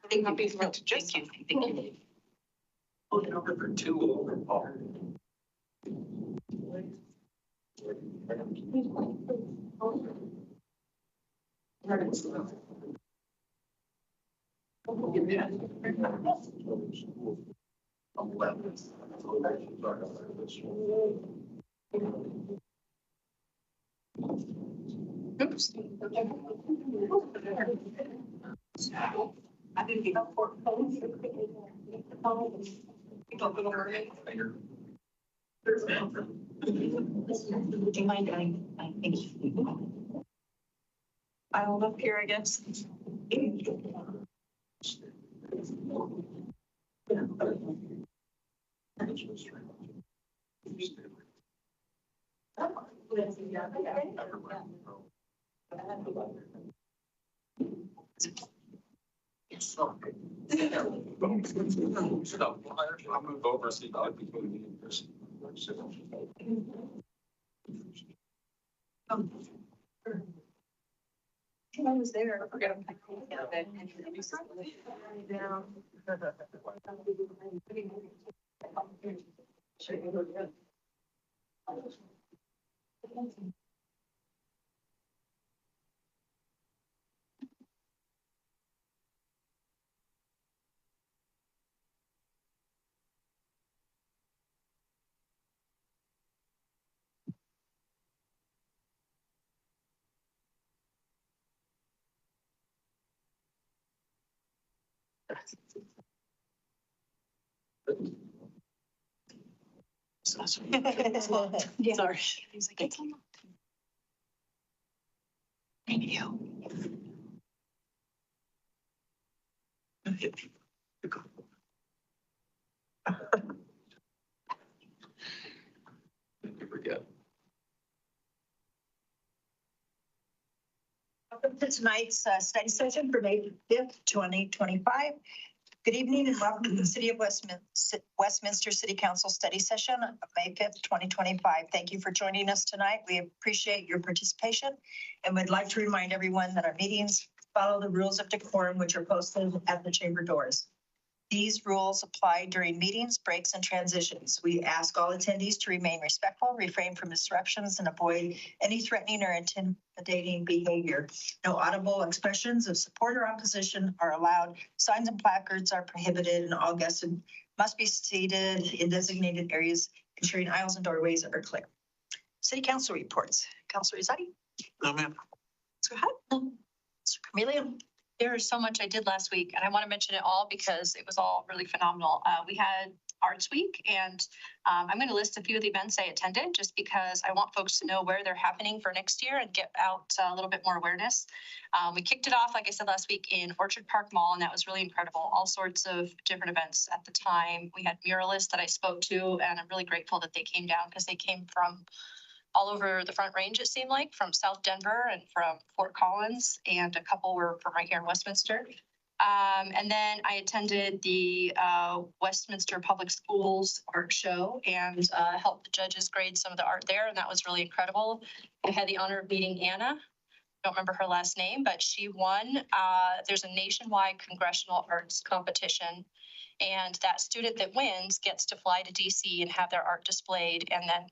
Thank you for just thank you. Hold it over for too long. Oops. I didn't get up for it. Would you mind? I think I'll up here, I guess. Yes. I'll move over so you can I was there. I forgot. Yeah. Sorry. He's like, it's thank you. Welcome to tonight's study session for May 5th, 2025. Good evening and welcome to the City of Westminster City Council study session of May 5th, 2025. Thank you for joining us tonight. We appreciate your participation and would like to remind everyone that our meetings follow the rules of decorum, which are posted at the chamber doors. These rules apply during meetings, breaks, and transitions. We ask all attendees to remain respectful, refrain from disruptions, and avoid any threatening or intimidating behavior. No audible expressions of support or opposition are allowed. Signs and placards are prohibited, and all guests must be seated in designated areas, ensuring aisles and doorways are clear. City Council reports. Councilor Izadi. No, ma'am. Go ahead. Mr. Camelia. There is so much I did last week, and I want to mention it all because it was all really phenomenal. We had Arts Week, and I'm going to list a few of the events I attended just because I want folks to know where they're happening for next year and get out a little bit more awareness. We kicked it off, like I said last week, in Orchard Park Mall, and that was really incredible. All sorts of different events at the time. We had muralists that I spoke to, and I'm really grateful that they came down because they came from all over the Front Range, it seemed like, from South Denver and from Fort Collins, and a couple were from right here in Westminster. And then I attended the Westminster Public Schools art show and helped the judges grade some of the art there, and that was really incredible. I had the honor of meeting Anna. Don't remember her last name, but she won. There's a nationwide congressional arts competition, and that student that wins gets to fly to DC and have their art displayed. And then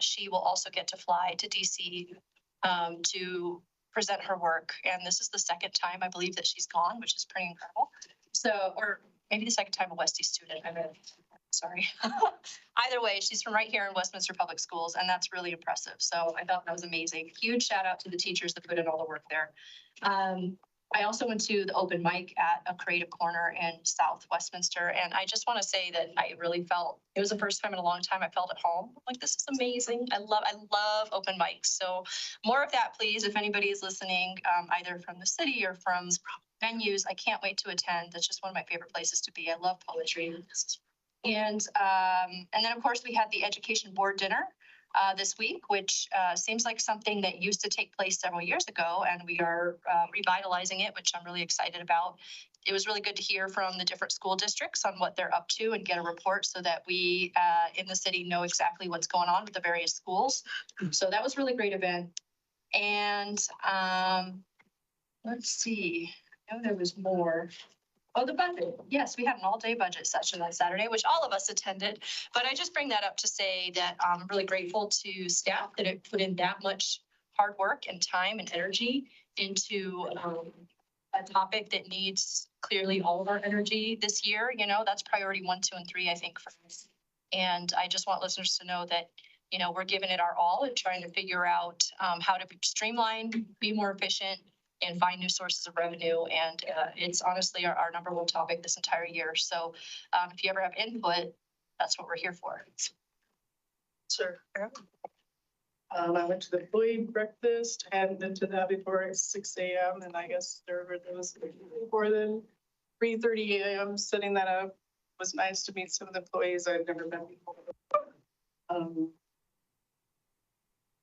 she will also get to fly to DC to present her work. And this is the second time I believe that she's gone, which is pretty incredible. So, or maybe the second time a Westie student. Sorry. Either way, she's from right here in Westminster Public Schools, and that's really impressive. So I thought that was amazing. Huge shout out to the teachers that put in all the work there. I also went to the open mic at a Creative Corner in South Westminster, and I just want to say that I really felt, it was the first time in a long time I felt at home. Like, this is amazing. I love open mics. So more of that, please. If anybody is listening, either from the city or from venues, I can't wait to attend. That's just one of my favorite places to be. I love poetry. And then of course we had the education board dinner this week, which seems like something that used to take place several years ago, and we are revitalizing it, which I'm really excited about. It was really good to hear from the different school districts on what they're up to and get a report so that we in the city know exactly what's going on with the various schools. So that was a really great event. And let's see, I know there was more. Oh, the budget. Yes, we had an all-day budget session on Saturday, which all of us attended. But I just bring that up to say that I'm really grateful to staff that it put in that much hard work and time and energy into a topic that needs clearly all of our energy this year. You know, that's priority 1, 2, and 3, I think, for us. And I just want listeners to know that, you know, we're giving it our all and trying to figure out how to streamline, be more efficient, and find new sources of revenue. And it's honestly our number one topic this entire year. So if you ever have input, that's what we're here for. Sure. I went to the employee breakfast. I hadn't been to that before at 6 a.m. And I guess there was more than 3:30 a.m. setting that up. It was nice to meet some of the employees I've never met before.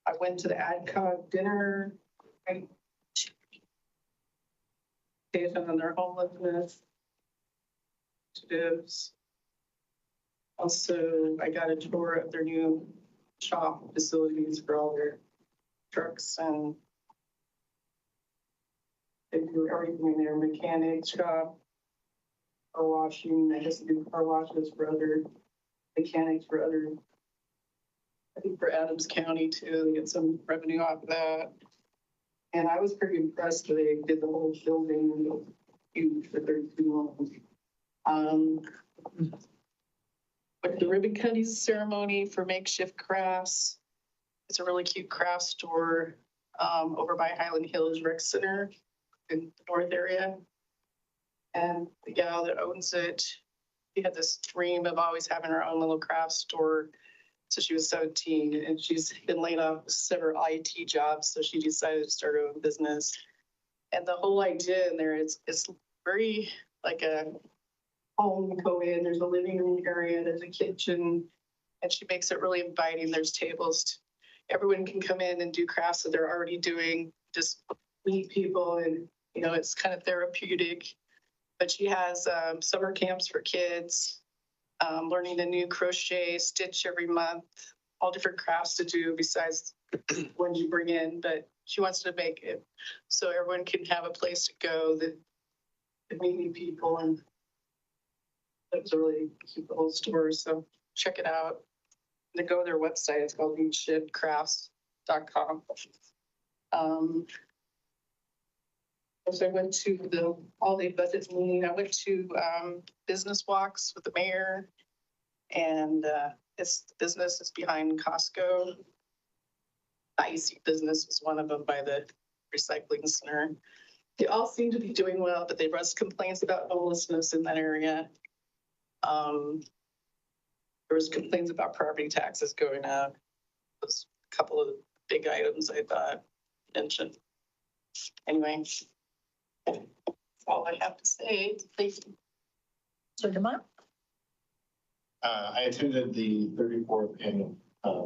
I went to the AdCog dinner. On their homelessness initiatives. Also, I got a tour of their new shop facilities for all their trucks, and they do everything in their mechanic shop, car washing. I guess they do car washes for other mechanics for other, I think for Adams County too. They get some revenue off of that. And I was pretty impressed that they did the whole building huge for 32 months. But the ribbon cutting ceremony for makeshift crafts. It's a really cute craft store over by Highland Hills Rec Center in the north area. And the gal that owns it, she had this dream of always having her own little craft store. So she was 17 and she's been laid off several IT jobs. So she decided to start her own business. And the whole idea in there is very like a home. You go in, there's a living room area, there's a kitchen, and she makes it really inviting. There's tables. Everyone can come in and do crafts that they're already doing, just meet people. And, you know, it's kind of therapeutic. But she has summer camps for kids. Learning a new crochet stitch every month, all different crafts to do besides when you bring in, but she wants to make it so everyone can have a place to go that meet new people. And that was a really cute little store. So check it out. To go to their website, it's called neatshipcrafts.com. So I went to the all-day budget meeting. I went to business walks with the mayor, and it's the business is behind Costco. Icy business was one of them by the recycling center. They all seem to be doing well, but they raised complaints about homelessness in that area. There was complaints about property taxes going up. There's a couple of big items I thought mentioned. Anyway. That's all I have to say. Thank you. So, Demont? I attended the 34th annual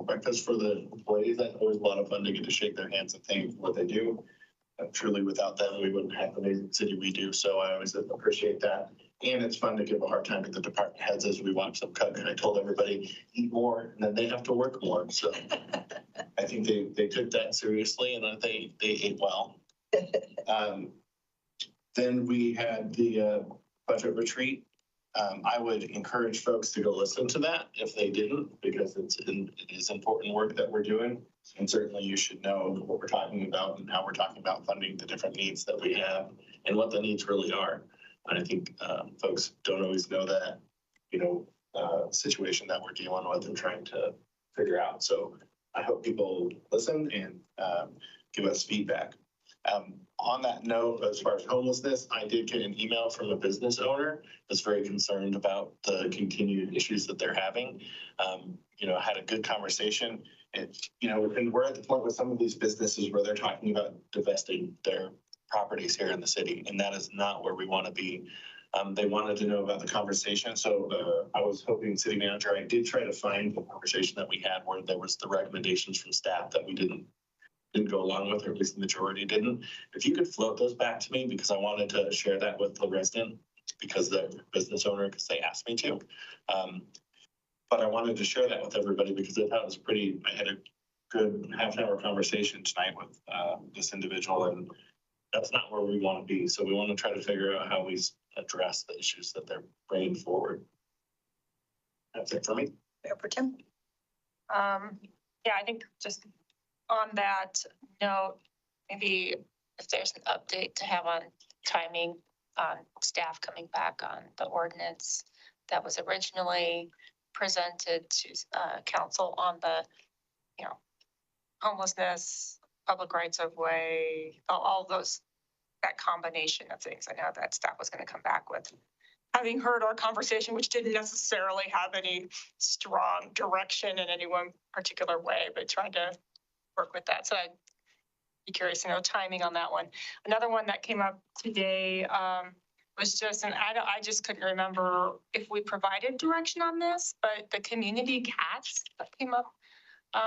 breakfast for the employees. That's always a lot of fun to get to shake their hands and thank what they do. Truly, without them, we wouldn't have the amazing city we do. So I always appreciate that. And it's fun to give a hard time to the department heads as we watch them cook. And I told everybody, eat more, and then they have to work more. So I think they took that seriously, and they ate well. Then we had the budget retreat. I would encourage folks to go listen to that if they didn't, because it is important work that we're doing. And certainly you should know what we're talking about and how we're talking about funding the different needs that we have and what the needs really are. And I think folks don't always know that, situation that we're dealing with and trying to figure out. So I hope people listen and give us feedback. On that note, as far as homelessness, I did get an email from a business owner that's very concerned about the continued issues that they're having. I had a good conversation. And, and we're at the point with some of these businesses where they're talking about divesting their properties here in the city, and that is not where we want to be. They wanted to know about the conversation, so I was hoping, city manager, I did try to find the conversation that we had where there was the recommendations from staff that we didn't go along with, or at least the majority didn't. If you could float those back to me, because I wanted to share that with the resident, because the business owner, because they asked me to. But I wanted to share that with everybody because I thought it was I had a good half-hour conversation tonight with this individual, and that's not where we want to be. So we want to try to figure out how we address the issues that they're bringing forward. That's it for me. Mayor Pro Tem? Yeah, I think just on that note, maybe if there's an update to have on timing on staff coming back on the ordinance that was originally presented to council on the, homelessness, public rights of way, all those, that combination of things. I know that staff was going to come back with, having heard our conversation, which didn't necessarily have any strong direction in any one particular way, but trying to work with that. So I'd be curious to know timing on that one. Another one that came up today was just, and I just couldn't remember if we provided direction on this, but the community cats that came up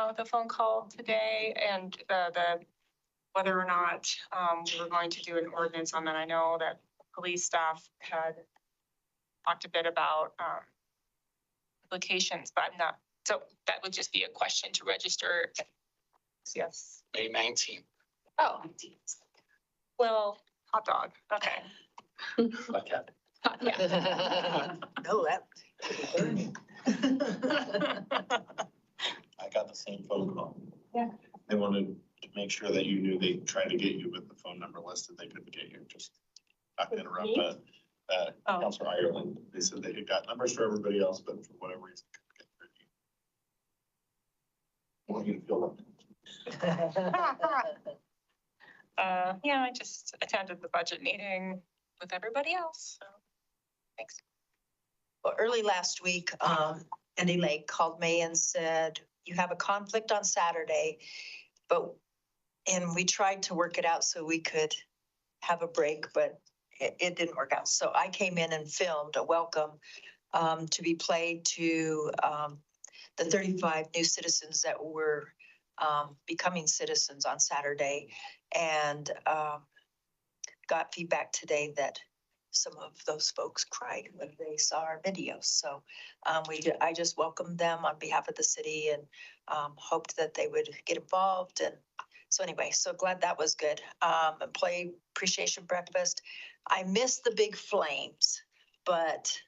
with a phone call today, and the whether or not we were going to do an ordinance on that. I know that police staff had talked a bit about applications, but I'm not. So that would just be a question to register. Yes. May 19th. Oh, well, hot dog. Okay. Okay. Yeah. No, that. I got the same phone call. Yeah. They wanted to make sure that you knew they tried to get you with the phone number listed. They couldn't get you. Just not to interrupt, but Oh. Councilor Ireland, they said they had got numbers for everybody else, but for whatever reason, couldn't get through to you. Want you to feel Yeah, I just attended the budget meeting with everybody else. So thanks. Well, early last week, Andy Lake called me and said, you have a conflict on Saturday, and we tried to work it out so we could have a break, but it didn't work out. So I came in and filmed a welcome to be played to the 35 new citizens that were becoming citizens on Saturday, and got feedback today that some of those folks cried when they saw our videos. So I just welcomed them on behalf of the city and hoped that they would get involved. And so anyway, so glad that was good. Employee appreciation breakfast. I missed the big flames, but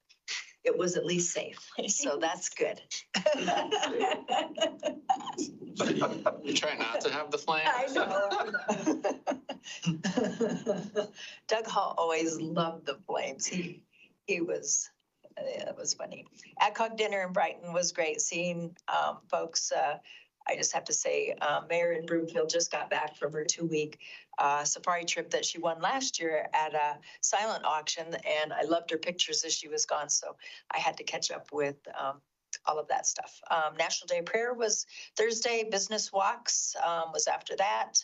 it was at least safe. So that's good. You try not to have the flame. I know. Doug Hall always loved the flames. He was, it was funny. AdCog dinner in Brighton was great seeing folks. I just have to say, Mayor in Broomfield just got back from her 2-week safari trip that she won last year at a silent auction, and I loved her pictures as she was gone. So I had to catch up with all of that stuff. National Day of Prayer was Thursday. Business walks was after that.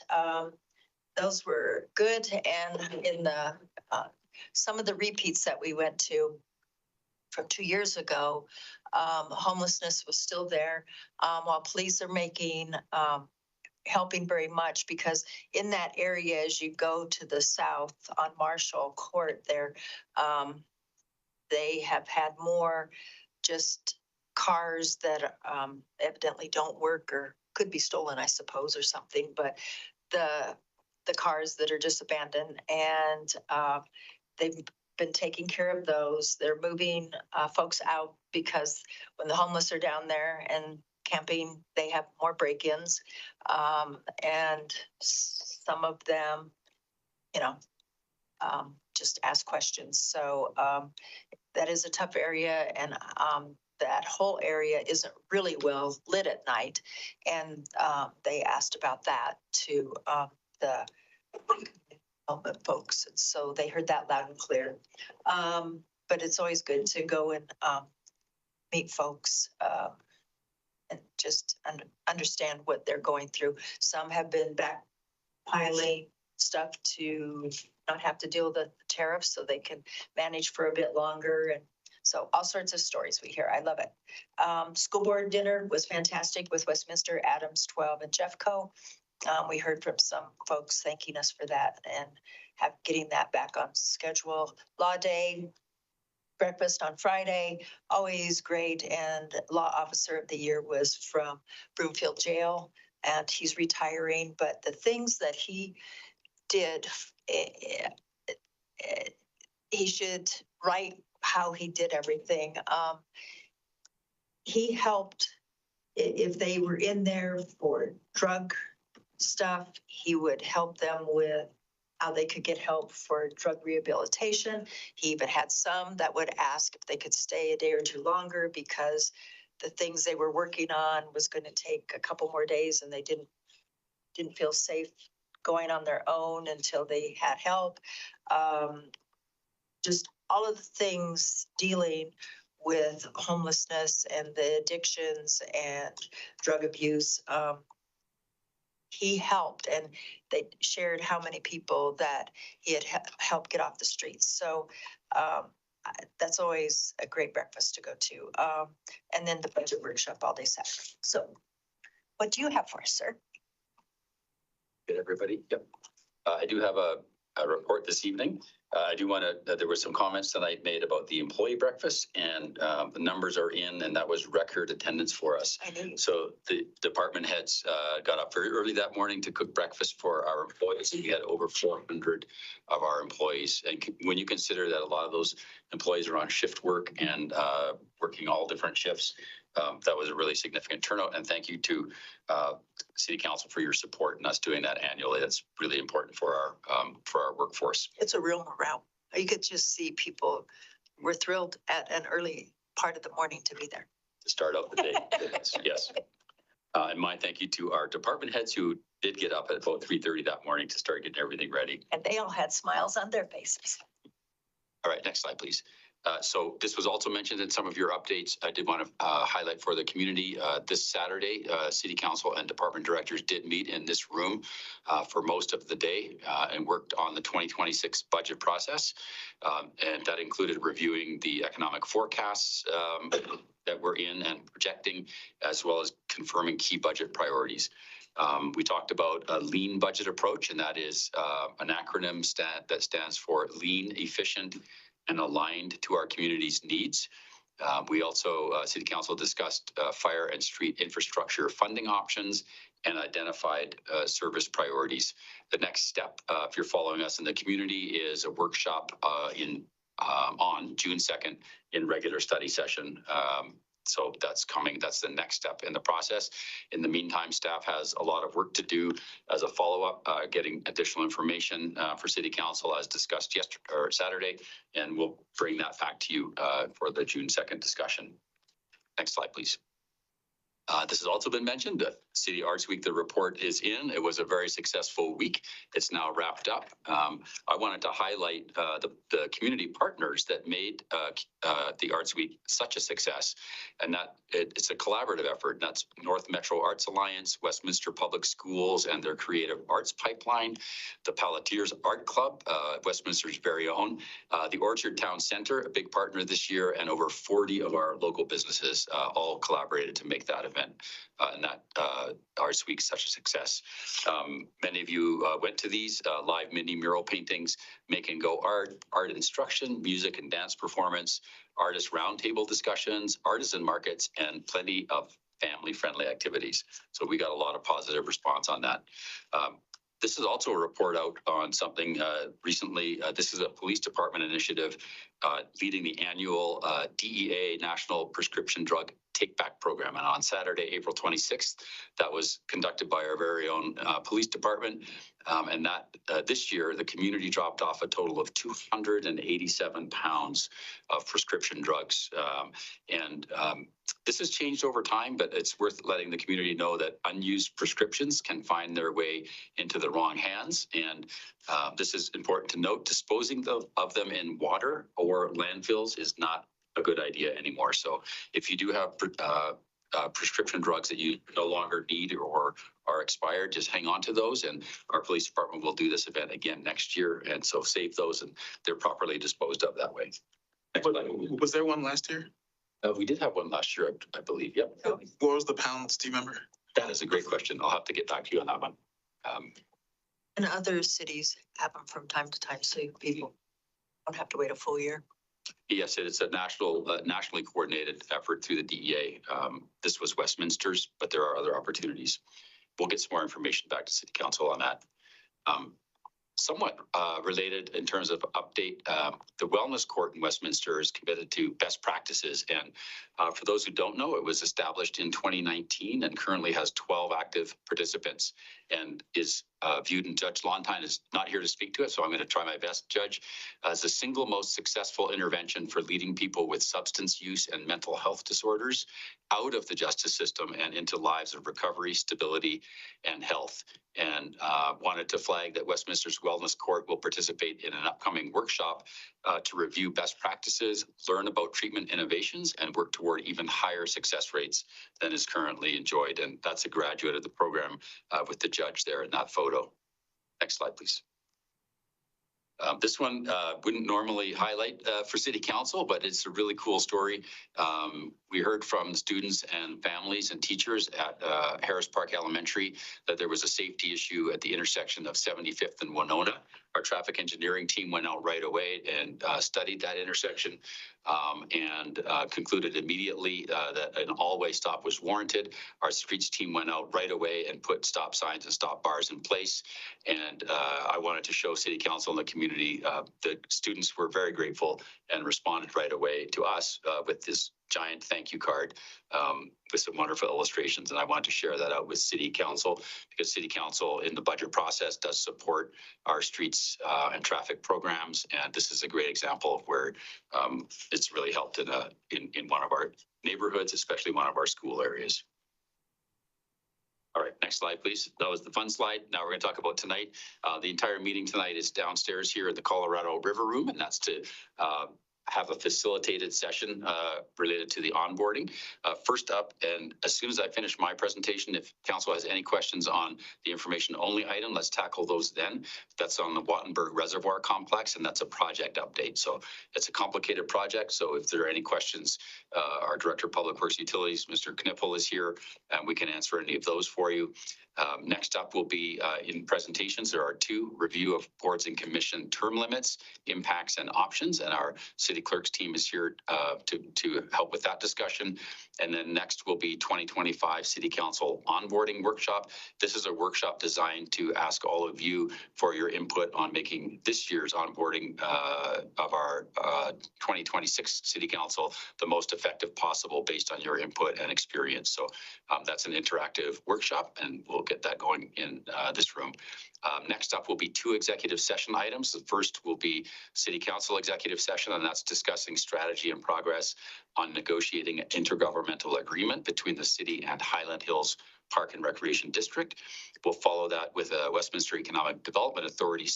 Those were good. And in the some of the repeats that we went to from 2 years ago, homelessness was still there, while police are helping very much, because in that area, as you go to the south on Marshall Court there, they have had more just cars that evidently don't work or could be stolen, I suppose, or something, but the cars that are just abandoned, and they've been taking care of those. They're moving folks out because when the homeless are down there and camping, they have more break-ins, and some of them, just ask questions. So that is a tough area, and that whole area isn't really well lit at night. And they asked about that to the folks, and so they heard that loud and clear. But it's always good to go and meet folks and just understand what they're going through. Some have been backpiling stuff to not have to deal with the tariffs so they can manage for a bit longer. And so all sorts of stories we hear. I love it. School board dinner was fantastic with Westminster, Adams 12, and Jeffco. We heard from some folks thanking us for that and getting that back on schedule. Law Day, breakfast on Friday, always great. And Law Officer of the Year was from Broomfield Jail, and he's retiring. But the things that he did, he should write how he did everything. He helped if they were in there for drug stuff, he would help them with how they could get help for drug rehabilitation. He even had some that would ask if they could stay a day or two longer because the things they were working on was going to take a couple more days and they didn't feel safe going on their own until they had help. Just all of the things dealing with homelessness and the addictions and drug abuse. He helped, and they shared how many people that he had helped get off the streets. So that's always a great breakfast to go to. And then the budget workshop all day Saturday. So what do you have for us, sir? Good, everybody. Yep. I do have a report this evening. I do want to, there were some comments tonight made about the employee breakfast, and the numbers are in, and that was record attendance for us. I knew. So the department heads got up very early that morning to cook breakfast for our employees. We had over 400 of our employees. And when you consider that a lot of those employees are on shift work and working all different shifts, that was a really significant turnout. And thank you to City Council for your support in us doing that annually. That's really important for our workforce. It's a real morale. You could just see people were thrilled at an early part of the morning to be there. To start out the day. Yes. And my thank you to our department heads who did get up at about 3:30 that morning to start getting everything ready. And they all had smiles on their faces. All right, next slide, please. So this was also mentioned in some of your updates. I did want to highlight for the community this Saturday, City Council and department directors did meet in this room for most of the day and worked on the 2026 budget process. And that included reviewing the economic forecasts that we're in and projecting, as well as confirming key budget priorities. We talked about a lean budget approach, and that is an acronym that stands for lean, efficient, and aligned to our community's needs. We also, City Council discussed fire and street infrastructure funding options and identified service priorities. The next step, if you're following us in the community, is a workshop on June 2nd in regular study session. So that's coming. That's the next step in the process. In the meantime, staff has a lot of work to do as a follow-up, getting additional information for City Council as discussed yesterday or Saturday, and we'll bring that back to you for the June 2nd discussion. Next slide, please. This has also been mentioned, the City Arts Week, the report is in. It was a very successful week. It's now wrapped up. I wanted to highlight the community partners that made the Arts Week such a success, and that it's a collaborative effort. And that's North Metro Arts Alliance, Westminster Public Schools and their Creative Arts Pipeline, the Palatiers Art Club, Westminster's very own, the Orchard Town Center, a big partner this year, and over 40 of our local businesses all collaborated to make that event. And that Arts Week such a success. Many of you went to these live mini mural paintings, make and go art instruction, music and dance performance, artist roundtable discussions, artisan markets, and plenty of family-friendly activities. So we got a lot of positive response on that. This is also a report out on something recently. This is a police department initiative leading the annual DEA National Prescription Drug Take Back Program. And on Saturday, April 26th, that was conducted by our very own police department. And that this year, the community dropped off a total of 287 pounds of prescription drugs. This has changed over time, but it's worth letting the community know that unused prescriptions can find their way into into the wrong hands. And this is important to note, disposing of them in water or landfills is not a good idea anymore. So if you do have prescription drugs that you no longer need or are expired, just hang on to those. And our police department will do this event again next year. And so save those and they're properly disposed of that way. Next slide. Was there one last year? We did have one last year, I believe. Yep. What was the pounds? Do you remember? That is a great question. I'll have to get back to you on that one. And other cities have them from time to time, so people don't have to wait a full year. Yes, it is a nationally coordinated effort through the DEA. This was Westminster's, but there are other opportunities. We'll get some more information back to City Council on that. Somewhat related in terms of update, the Wellness Court in Westminster is committed to best practices. And for those who don't know, it was established in 2019 and currently has 12 active participants and is viewed, and Judge Lontine is not here to speak to it, so I'm going to try my best, Judge, as the single most successful intervention for leading people with substance use and mental health disorders out of the justice system and into lives of recovery, stability, and health. And wanted to flag that Westminster's Wellness Court will participate in an upcoming workshop to review best practices, learn about treatment innovations, and work toward even higher success rates than is currently enjoyed. And that's a graduate of the program with the judge there in that photo. Next slide, please. This one wouldn't normally highlight for City Council, but it's a really cool story. We heard from students and families and teachers at Harris Park Elementary that there was a safety issue at the intersection of 75th and Winona. Our traffic engineering team went out right away and studied that intersection and concluded immediately that an all-way stop was warranted. Our streets team went out right away and put stop signs and stop bars in place. And I wanted to show City Council and the community, the students were very grateful and responded right away to us with this giant thank you card with some wonderful illustrations. And I wanted to share that out with City Council because City Council in the budget process does support our streets and traffic programs. And this is a great example of where it's really helped in one of our neighborhoods, especially one of our school areas. All right, next slide, please. That was the fun slide. Now we're going to talk about tonight. The entire meeting tonight is downstairs here in the Colorado River Room, and that's to have a facilitated session related to the onboarding. First up, and as soon as I finish my presentation, if council has any questions on the information only item, let's tackle those then. That's on the Wattenberg Reservoir Complex, and that's a project update. So it's a complicated project. So if there are any questions, our Director of Public Works Utilities, Mr. Knippel, is here, and we can answer any of those for you. Next up will be in presentations. There are two: review of boards and commission term limits, impacts, and options. And our city clerk's team is here to help with that discussion. And then next will be 2025 City Council onboarding workshop. This is a workshop designed to ask all of you for your input on making this year's onboarding of our 2026 City Council the most effective possible based on your input and experience. So that's an interactive workshop, and we'll get that going in this room. Next up will be two executive session items. The first will be City Council executive session, and that's discussing strategy and progress on negotiating an intergovernmental agreement between the city and Highland Hills Park and Recreation District. We'll follow that with a Westminster Economic Development Authority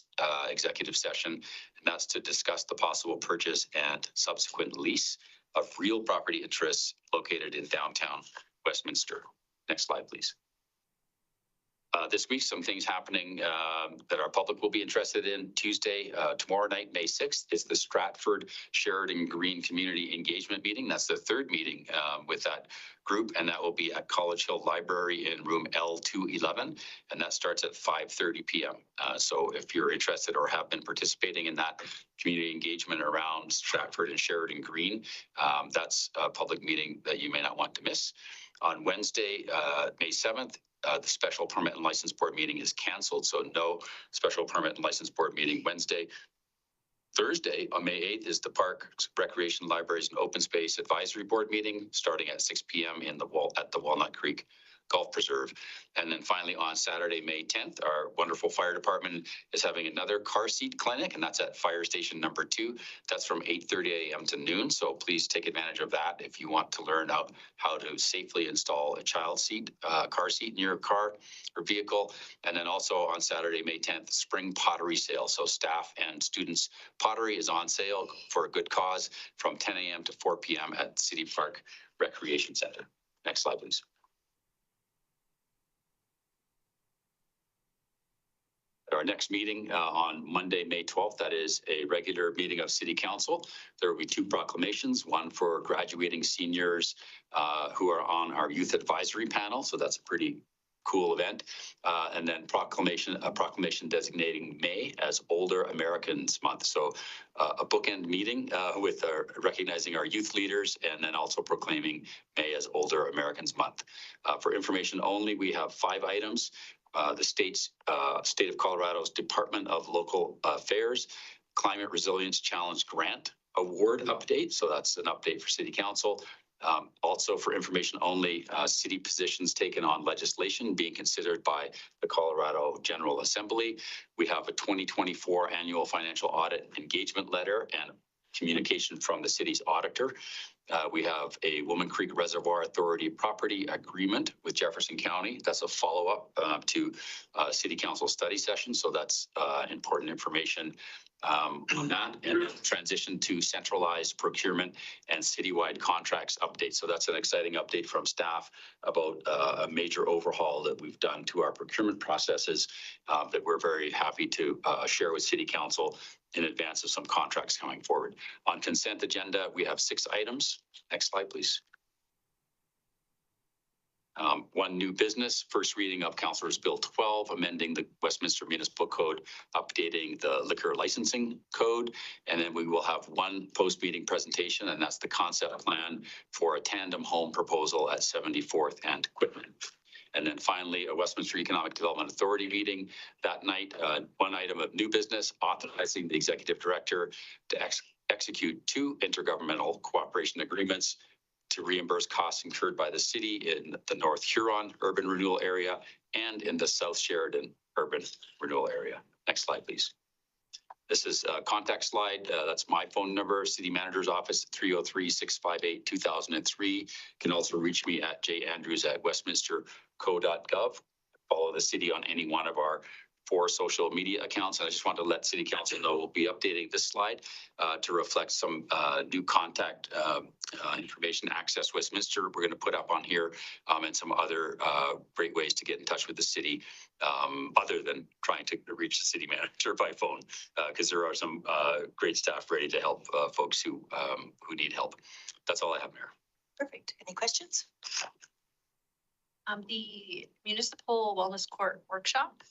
executive session, and that's to discuss the possible purchase and subsequent lease of real property interests located in downtown Westminster. Next slide, please. This week, some things happening that our public will be interested in. Tuesday, tomorrow night, May 6th, is the Stratford Sheridan Green Community Engagement Meeting. That's the third meeting with that group, and that will be at College Hill Library in room L211, and that starts at 5:30 p.m. So if you're interested or have been participating in that community engagement around Stratford and Sheridan Green, that's a public meeting that you may not want to miss. On Wednesday, May 7th, the Special Permit and License Board meeting is canceled, so no Special Permit and License Board meeting Wednesday. Thursday, on May 8th, is the Park, Recreation, Libraries, and Open Space Advisory Board meeting, starting at 6 p.m. at the Walnut Creek Golf Preserve. And then finally, on Saturday, May 10th, our wonderful fire department is having another car seat clinic, and that's at Fire Station number 2. That's from 8:30 a.m. to noon. So please take advantage of that if you want to learn how to safely install a child seat, car seat in your car or vehicle. And then also on Saturday, May 10th, spring pottery sale. So staff and students pottery is on sale for a good cause from 10 a.m. to 4 p.m. at City Park Recreation Center. Next slide, please. Our next meeting on Monday, May 12th, that is a regular meeting of City Council. There will be 2 proclamations, one for graduating seniors who are on our youth advisory panel. So that's a pretty cool event. And then a proclamation designating May as Older Americans Month. So a bookend meeting with recognizing our youth leaders and then also proclaiming May as Older Americans Month. For information only, we have 5 items. The state of Colorado's Department of Local Affairs Climate Resilience Challenge Grant Award update. So that's an update for City Council. Also for information only, city positions taken on legislation being considered by the Colorado General Assembly. We have a 2024 annual financial audit engagement letter and communication from the city's auditor. We have a Woman Creek Reservoir Authority property agreement with Jefferson County. That's a follow-up to City Council study session. So that's important information on that, and transition to centralized procurement and citywide contracts update. So that's an exciting update from staff about a major overhaul that we've done to our procurement processes that we're very happy to share with City Council in advance of some contracts coming forward. On consent agenda, we have 6 items. Next slide, please. One new business, first reading of Councilor's Bill 12, amending the Westminster Municipal Code, updating the liquor licensing code. And then we will have 1 post-meeting presentation, and that's the concept plan for a tandem home proposal at 74th and Quitman. And then finally, a Westminster Economic Development Authority meeting that night. 1 item of new business, authorizing the executive director to execute 2 intergovernmental cooperation agreements to reimburse costs incurred by the city in the North Huron urban renewal area and in the South Sheridan urban renewal area. Next slide, please. This is a contact slide. That's my phone number, City Manager's Office, 303-658-2003. You can also reach me at jandrews@westminsterco.gov. Follow the city on any one of our 4 social media accounts. And I just want to let City Council know we'll be updating this slide to reflect some new contact information. Access Westminster, we're going to put up on here, and some other great ways to get in touch with the city, other than trying to reach the city manager by phone, because there are some great staff ready to help folks who need help. That's all I have, Mayor. Perfect. Any questions? The Municipal Wellness Court Workshop.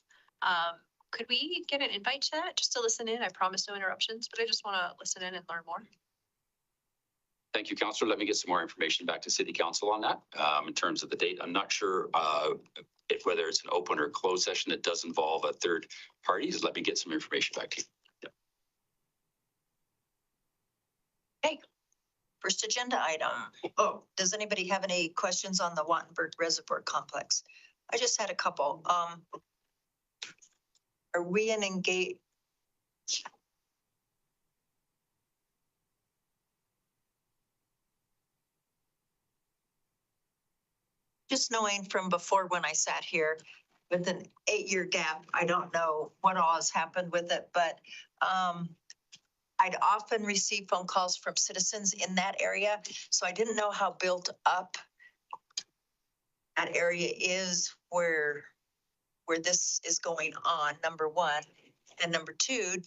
Could we get an invite to that just to listen in? I promise no interruptions, but I just want to listen in and learn more. Thank you, Councillor. Let me get some more information back to City Council on that. In terms of the date, I'm not sure if whether it's an open or closed session that does involve a third party. Let me get some information back to you. Okay. First agenda item. Oh, does anybody have any questions on the Wattenberg Reservoir Complex? I just had a couple. Are we in engage? Just knowing from before when I sat here with an 8-year gap, I don't know what all has happened with it, but I'd often receive phone calls from citizens in that area. So I didn't know how built up that area is where this is going on, number 1. And number 2,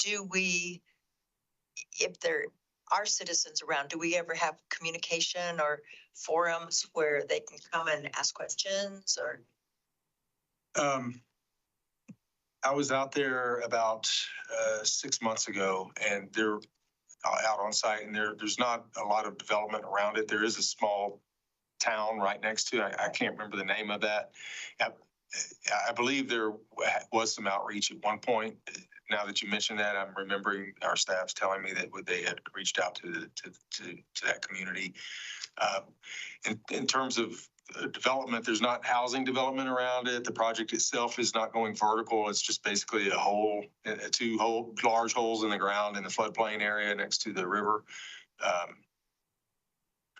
if there are citizens around, do we ever have communication or forums where they can come and ask questions or? I was out there about 6 months ago, and they're out on site, and there's not a lot of development around it. There is a small town right next to it. I can't remember the name of that. I believe there was some outreach at one point. Now that you mentioned that, I'm remembering our staff's telling me that they had reached out to that community. In terms of development, there's not housing development around it. The project itself is not going vertical. It's just basically two large holes in the ground in the floodplain area next to the river.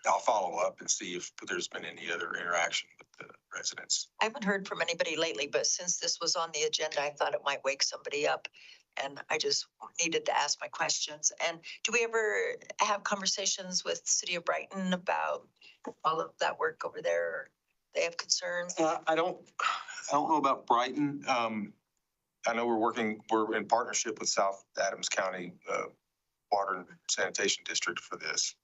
I'll follow up and see if there's been any other interaction with the residents. I haven't heard from anybody lately, but since this was on the agenda, I thought it might wake somebody up. And I just needed to ask my questions. And do we ever have conversations with City of Brighton about all of that work over there? They have concerns? I don't know about Brighton. I know we're in partnership with South Adams County Water and Sanitation District for this.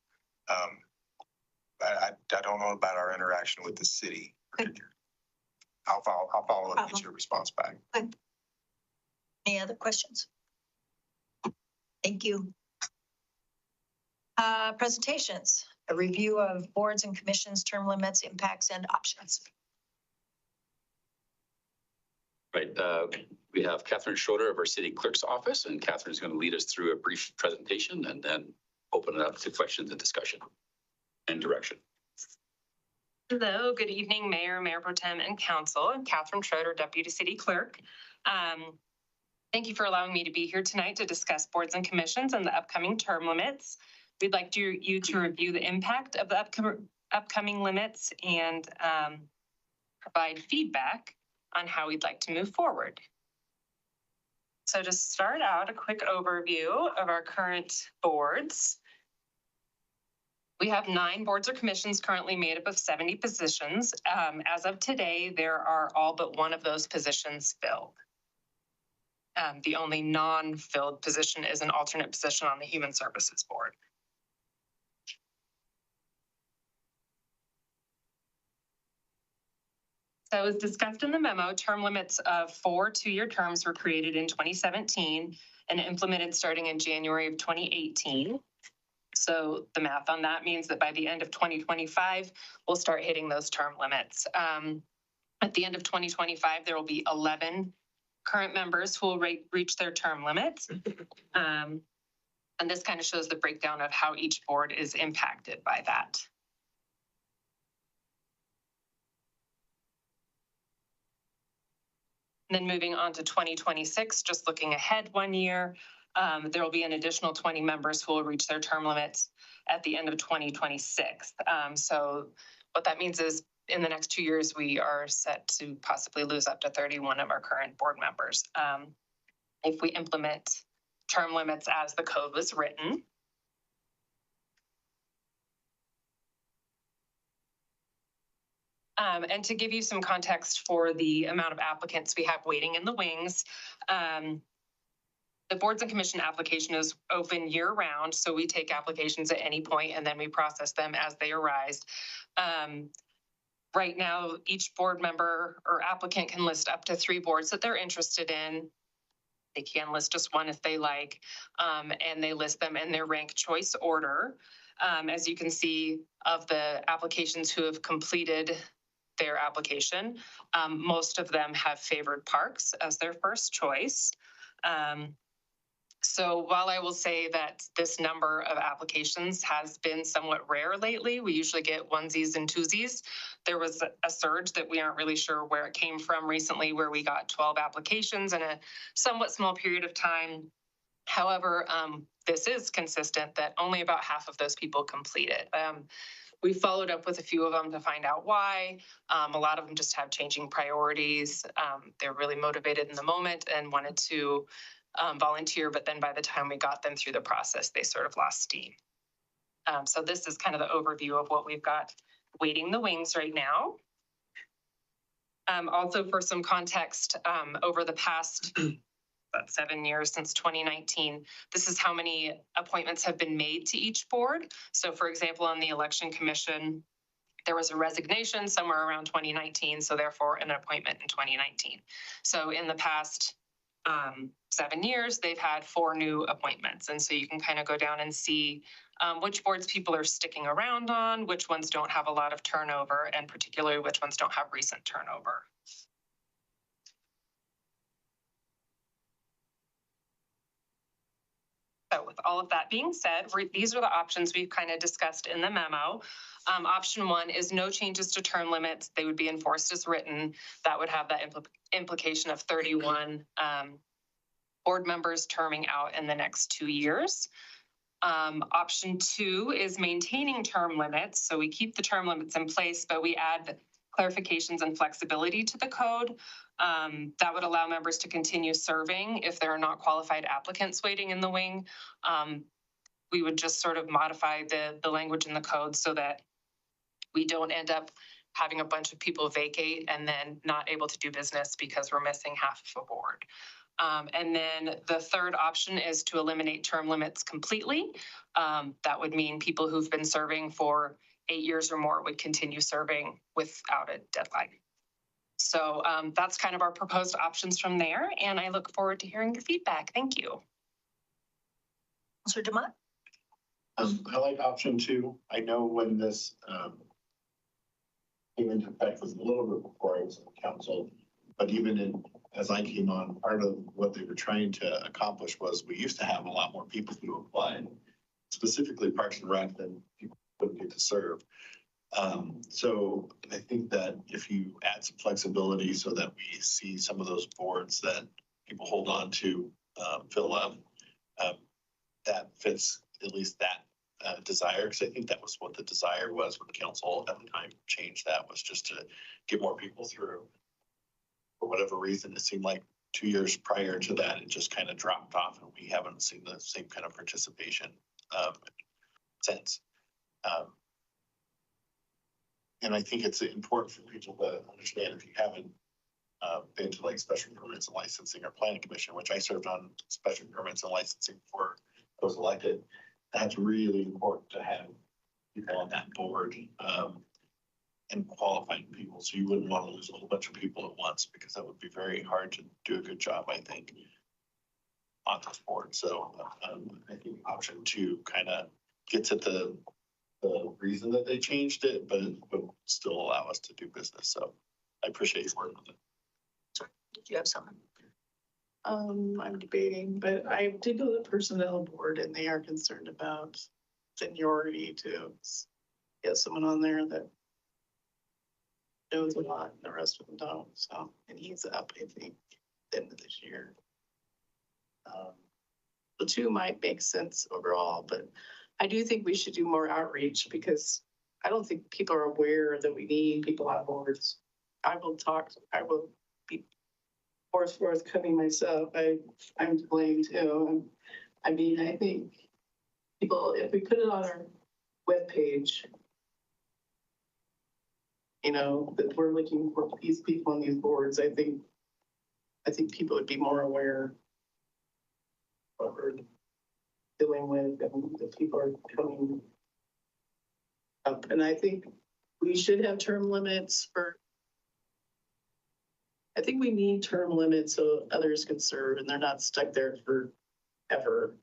I don't know about our interaction with the city. I'll follow up and get your response back. Any other questions? Thank you. Presentations, a review of boards and commissions, term limits, impacts, and options. Right, we have Catherine Schroeder of our city clerk's office, and Catherine's going to lead us through a brief presentation and then open it up to questions and discussion and direction. Hello, good evening, Mayor, Mayor Pro Tem, and Council. I'm Catherine Schroeder, Deputy City Clerk. Thank you for allowing me to be here tonight to discuss boards and commissions and the upcoming term limits. We'd like you to review the impact of the upcoming limits and provide feedback on how we'd like to move forward. So to start out, a quick overview of our current boards. We have 9 boards or commissions currently made up of 70 positions. As of today, there are all but one of those positions filled. The only non-filled position is an alternate position on the Human Services Board. So as discussed in the memo, term limits of 4 2-year terms were created in 2017 and implemented starting in January of 2018. So the math on that means that by the end of 2025, we'll start hitting those term limits. At the end of 2025, there will be 11 current members who will reach their term limits. And this kind of shows the breakdown of how each board is impacted by that. Then moving on to 2026, just looking ahead 1 year, there will be an additional 20 members who will reach their term limits at the end of 2026. So what that means is in the next 2 years, we are set to possibly lose up to 31 of our current board members if we implement term limits as the code was written. And to give you some context for the amount of applicants we have waiting in the wings, the boards and commission application is open year round. So we take applications at any point and then we process them as they arise. Right now, each board member or applicant can list up to 3 boards that they're interested in. They can list just one if they like, and they list them in their rank choice order. As you can see, of the applications who have completed their application, most of them have favored parks as their first choice. So while I will say that this number of applications has been somewhat rare lately, we usually get onesies and twosies. There was a surge that we aren't really sure where it came from recently, where we got 12 applications in a somewhat small period of time. However, this is consistent that only about half of those people completed. We followed up with a few of them to find out why. A lot of them just have changing priorities. They're really motivated in the moment and wanted to volunteer, but then by the time we got them through the process, they sort of lost steam. So this is kind of the overview of what we've got waiting the wings right now. Also for some context, over the past about 7 years since 2019, this is how many appointments have been made to each board. So for example, on the election commission, there was a resignation somewhere around 2019, so therefore an appointment in 2019. So in the past 7 years, they've had 4 new appointments. And so you can kind of go down and see which boards people are sticking around on, which ones don't have a lot of turnover, and particularly which ones don't have recent turnover. So with all of that being said, these are the options we've kind of discussed in the memo. Option 1 is no changes to term limits. They would be enforced as written. That would have that implication of 31 board members terming out in the next 2 years. Option 2 is maintaining term limits. So we keep the term limits in place, but we add clarifications and flexibility to the code. That would allow members to continue serving if there are not qualified applicants waiting in the wing. We would just sort of modify the language in the code so that we don't end up having a bunch of people vacate and then not able to do business because we're missing half of a board. And then the third option is to eliminate term limits completely. That would mean people who've been serving for 8 years or more would continue serving without a deadline. So that's kind of our proposed options from there. And I look forward to hearing your feedback. Thank you. Councilor Demott? I like option 2. I know when this came into effect was a little bit before I was in council, but even as I came on, part of what they were trying to accomplish was we used to have a lot more people who applied, specifically Parks and Rec, than people wouldn't get to serve. So I think that if you add some flexibility so that we see some of those boards that people hold on to fill up, that fits at least that desire, because I think that was what the desire was when council at the time changed that, was just to get more people through. For whatever reason, it seemed like 2 years prior to that, it just kind of dropped off, and we haven't seen the same kind of participation since. And I think it's important for people to understand, if you haven't been to like special permits and licensing or planning commission, which I served on special permits and licensing before I was elected, that's really important to have people on that board and qualifying people. So you wouldn't want to lose a whole bunch of people at once, because that would be very hard to do a good job, I think, on this board. So I think option 2 kind of gets at the reason that they changed it, but it would still allow us to do business. So I appreciate your work with it. Sorry, did you have something? I'm debating, but I did go to the personnel board and they are concerned about seniority to get someone on there that knows a lot and the rest of them don't. So, and he's up, I think, at the end of this year. The 2 might make sense overall, but I do think we should do more outreach, because I don't think people are aware that we need people on boards. I will be forthcoming myself. I'm to blame too. I mean, I think people, if we put it on our webpage, you know, that we're looking for these people on these boards, I think people would be more aware of what we're dealing with, and the people are coming up. And I think we should have term limits I think we need term limits so others can serve and they're not stuck there forever.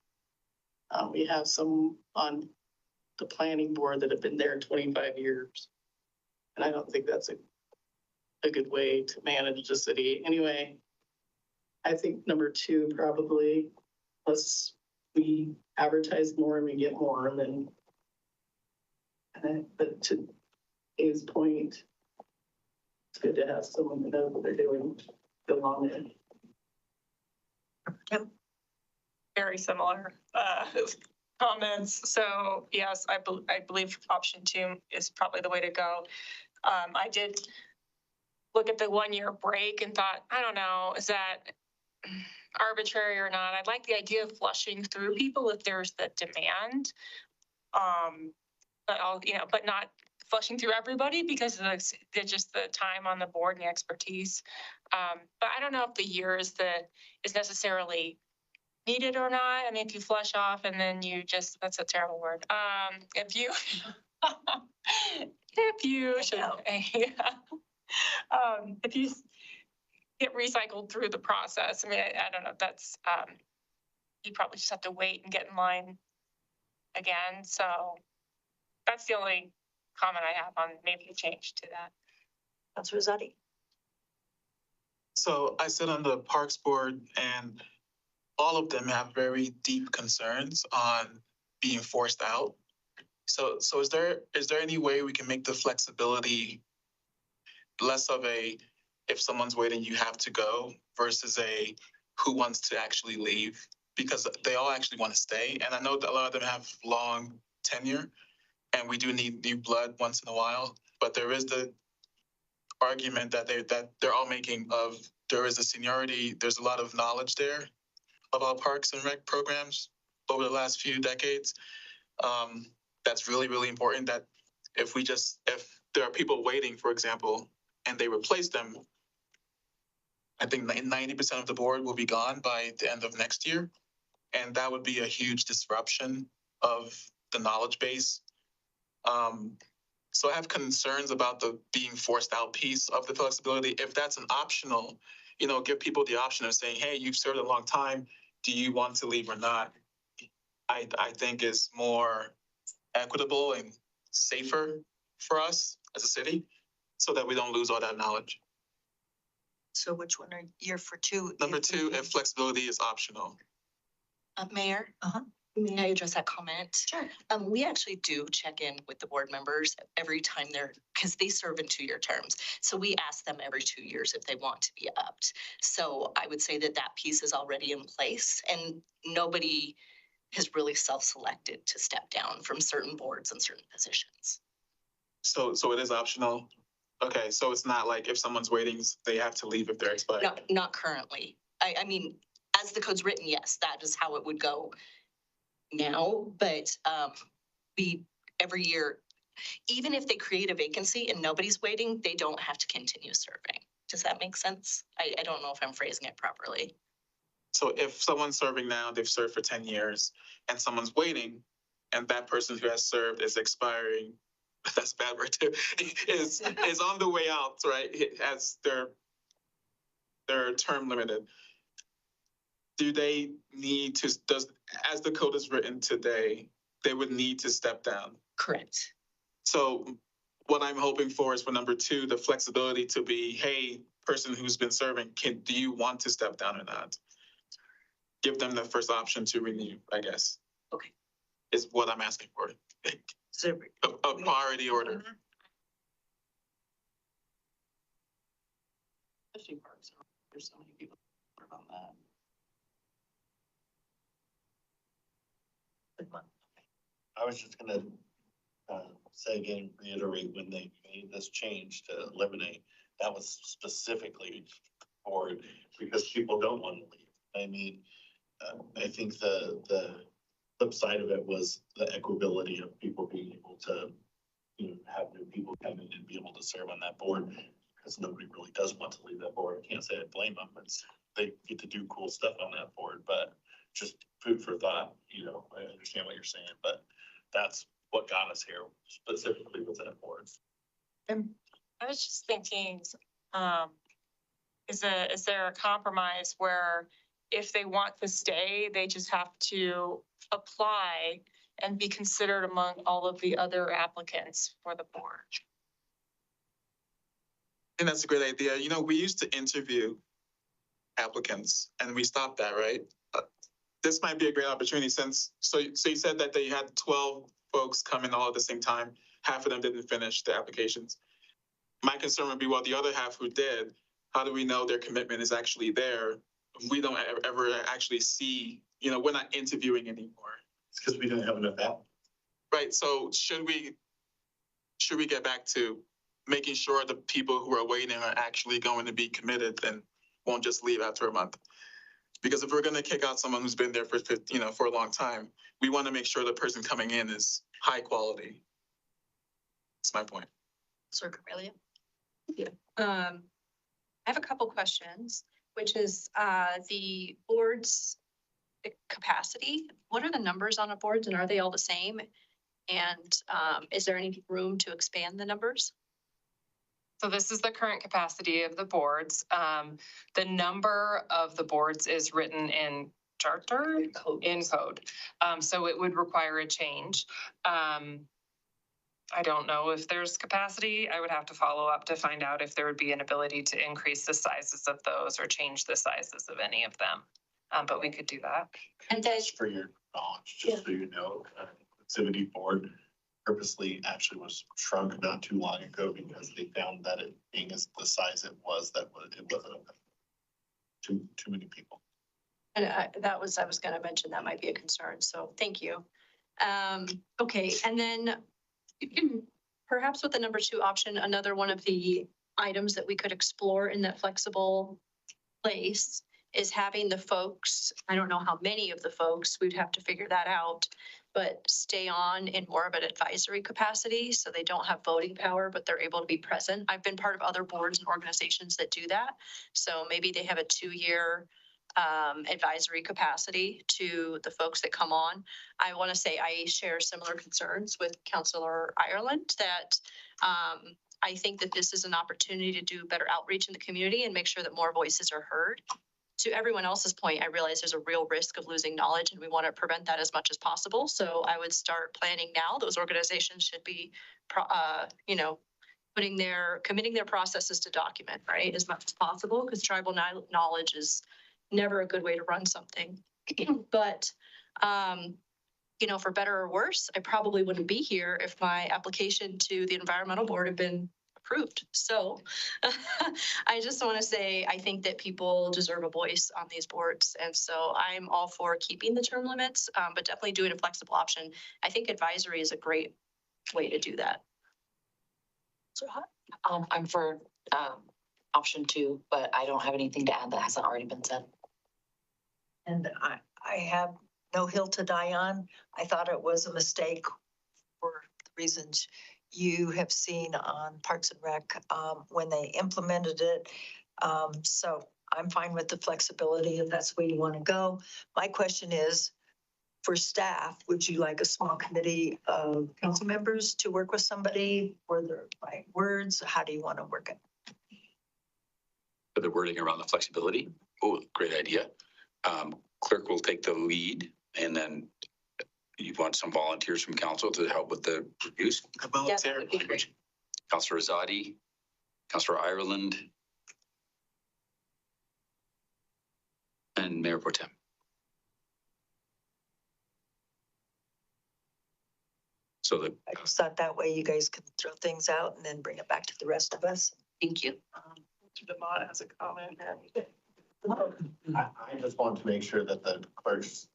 We have some on the planning board that have been there 25 years. And I don't think that's a good way to manage the city. Anyway, I think number 2, probably, plus we advertise more and we get more, and then, but to his point, it's good to have someone that knows what they're doing, go on it. Kim? Very similar comments. So yes, I believe option 2 is probably the way to go. I did look at the 1-year break and thought, I don't know, is that arbitrary or not? I'd like the idea of flushing through people if there's the demand. But not flushing through everybody because of just the time on the board and the expertise. But I don't know if the year is necessarily needed or not. I mean, if you flush off and then you just, that's a terrible word. If you get recycled through the process, I mean, I don't know, that's, you probably just have to wait and get in line again. So that's the only comment I have on maybe a change to that. Councilor Zadi? So I sit on the Parks Board, and all of them have very deep concerns on being forced out. So is there any way we can make the flexibility less of a, if someone's waiting, you have to go, versus a who wants to actually leave? Because they all actually want to stay. And I know that a lot of them have long tenure and we do need new blood once in a while, but there is the argument that they're all making of, there is a seniority, there's a lot of knowledge there about parks and rec programs over the last few decades. That's really, really important, that if there are people waiting, for example, and they replace them, I think 90% of the board will be gone by the end of next year. And that would be a huge disruption of the knowledge base. So I have concerns about the being forced out piece of the flexibility. If that's an optional, give people the option of saying, hey, you've served a long time. Do you want to leave or not? I think is more equitable and safer for us as a city, so that we don't lose all that knowledge. So which one are you for two? Number two, if flexibility is optional. Mayor, may I address that comment? Sure. We actually do check in with the board members every time because they serve in 2-year terms. So we ask them every 2 years if they want to be upped. So I would say that piece is already in place, and nobody has really self-selected to step down from certain boards and certain positions. So it is optional. Okay, so it's not like if someone's waiting, they have to leave if they're expired. No, not currently. I mean, as the code's written, yes, that is how it would go now, but we every year, even if they create a vacancy and nobody's waiting, they don't have to continue serving. Does that make sense? I don't know if I'm phrasing it properly. So if someone's serving now, they've served for 10 years, and someone's waiting, and that person who has served is expiring, that's a bad word too, is on the way out, right? As their term limited. Do they need to, as the code is written today, they would need to step down? Correct. So what I'm hoping for is for number two, the flexibility to be, hey, person who's been serving, do you want to step down or not? Give them the first option to renew, I guess. Okay. Is what I'm asking for. A priority order. Especially parks, there's so many people on that. I was just gonna say again, reiterate, when they made this change to eliminate, that was specifically for, because people don't want to leave. I mean, I think the flip side of it was the equability of people being able to, have new people come in and be able to serve on that board, because nobody really does want to leave that board. I can't say I blame them. They get to do cool stuff on that board, but just food for thought. I understand what you're saying, but that's what got us here specifically with that board. And I was just thinking, is there a compromise where if they want to stay, they just have to apply and be considered among all of the other applicants for the board? I think that's a great idea. We used to interview applicants and we stopped that, right? This might be a great opportunity so you said that they had 12 folks come in all at the same time. Half of them didn't finish the applications. My concern would be, well, the other half who did, how do we know their commitment is actually there? We don't ever actually see, we're not interviewing anymore. It's because we didn't have enough applicants. Right, so should we get back to making sure the people who are waiting are actually going to be committed and won't just leave after a month? Because if we're going to kick out someone who's been there for a long time, we want to make sure the person coming in is high quality. That's my point. Sir Camelia? Yeah. I have a couple questions, which is the board's capacity. What are the numbers on the boards, and are they all the same? And is there any room to expand the numbers? So this is the current capacity of the boards. The number of the boards is written in charter, in code. So it would require a change. I don't know if there's capacity. I would have to follow up to find out if there would be an ability to increase the sizes of those or change the sizes of any of them. but we could do that. And then, Just for your knowledge, just so you know, Activity Board purposely actually was shrunk not too long ago because they found that it being as the size it was, it wasn't enough. Too many people. and I was gonna mention that might be a concern, so thank you. Okay, and then perhaps with the number 2 option, another one of the items that we could explore in that flexible place is having the folks, I don't know how many of the folks, we'd have to figure that out, but stay on in more of an advisory capacity, so they don't have voting power, but they're able to be present. I've been part of other boards and organizations that do that. So maybe they have a 2-year advisory capacity to the folks that come on. I want to say I share similar concerns with Councillor Ireland that I think that this is an opportunity to do better outreach in the community and make sure that more voices are heard. To everyone else's point, I realize there's a real risk of losing knowledge and we want to prevent that as much as possible. So I would start planning now. Those organizations should be, committing their processes to document, right, as much as possible, because tribal knowledge is never a good way to run something. But, for better or worse, I probably wouldn't be here if my application to the Environmental Board had been approved. So I just want to say, I think that people deserve a voice on these boards. And so I'm all for keeping the term limits, but definitely doing a flexible option. I think advisory is a great way to do that. So I'm for option 2, but I don't have anything to add that hasn't already been said. And I have no hill to die on. I thought it was a mistake for the reasons you have seen on Parks and Rec when they implemented it. So I'm fine with the flexibility if that's where you want to go. My question is, for staff, would you like a small committee of council members to work with somebody for the right words? How do you want to work it? For the wording around the flexibility. Oh, great idea. Clerk will take the lead, and then you want some volunteers from council to help with the reviews. Volunteer. Councillor Azadi, Councillor Ireland, and Mayor Pro Tem. So that I just thought that way you guys could throw things out and then bring it back to the rest of us. thank you. Demont has a comment. I just want to make sure that the clerk's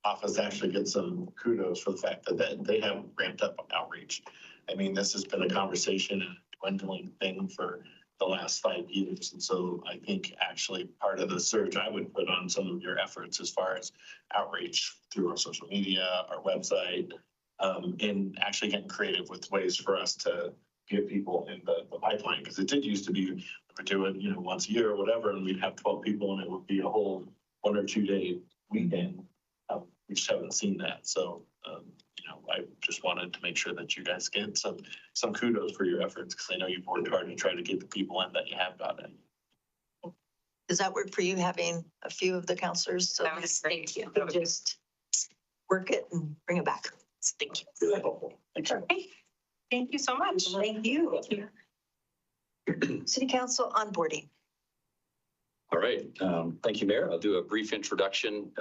office actually gets some kudos for the fact that they have ramped up outreach. I mean, this has been a conversation and a dwindling thing for the last 5 years. And so I think actually part of the surge I would put on some of your efforts as far as outreach through our social media, our website, and actually getting creative with ways for us to get people in the pipeline. Because it did used to be, we would do it, once a year or whatever, and we'd have 12 people and it would be a whole 1 or 2 day weekend. We just haven't seen that. So, I just wanted to make sure that you guys get some kudos for your efforts, because I know you've worked hard to try to get the people in that you have gotten. Does that work for you, having a few of the counselors? So That was great. thank you. Just work it and bring it back. Thank you. Really helpful. Thanks. Thank you so much. Thank you. City Council onboarding. All right. Thank you, Mayor. I'll do a brief introduction.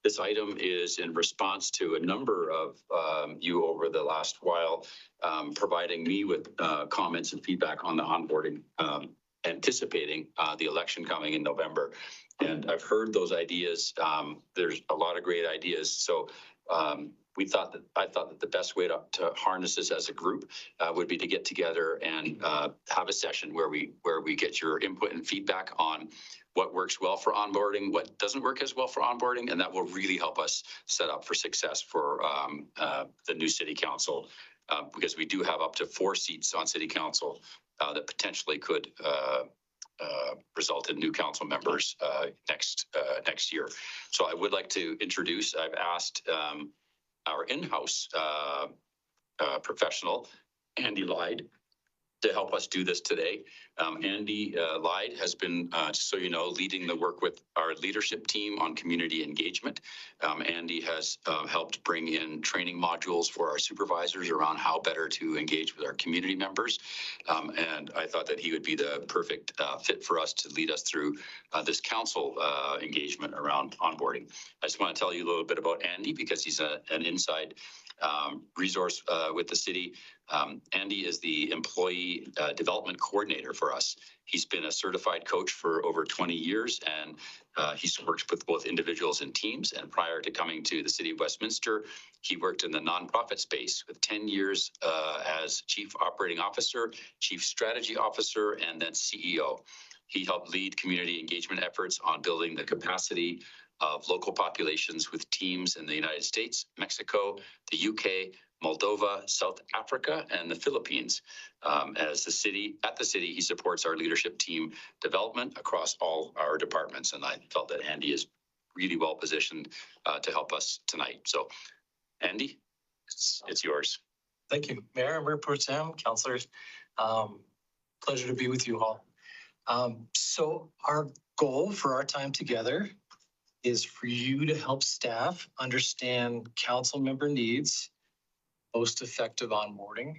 This item is in response to a number of you over the last while providing me with comments and feedback on the onboarding, anticipating the election coming in November. And I've heard those ideas. There's a lot of great ideas. So I thought that the best way to harness this as a group would be to get together and have a session where we get your input and feedback on what works well for onboarding, what doesn't work as well for onboarding, and that will really help us set up for success for the new city council, because we do have up to 4 seats on city council that potentially could result in new council members next year. So I would like to introduce, I've asked our in-house professional, Andy Lyde, to help us do this today. Andy Lyde has been, just so you know, leading the work with our leadership team on community engagement. Andy has helped bring in training modules for our supervisors around how better to engage with our community members. And I thought that he would be the perfect fit for us to lead us through this council engagement around onboarding. I just want to tell you a little bit about Andy because he's an inside resource with the city. Andy is the employee development coordinator for us. He's been a certified coach for over 20 years, and he's worked with both individuals and teams. And prior to coming to the city of Westminster, he worked in the nonprofit space with 10 years as chief operating officer, chief strategy officer, and then CEO. He helped lead community engagement efforts on building the capacity of local populations with teams in the United States, Mexico, the UK, Moldova, South Africa, and the Philippines. At the city, he supports our leadership team development across all our departments. And I felt that Andy is really well positioned to help us tonight. So, Andy, it's yours. Thank you, Mayor, Mayor Pro Tem, councilors. Pleasure to be with you all. So our goal for our time together is for you to help staff understand council member needs, most effective onboarding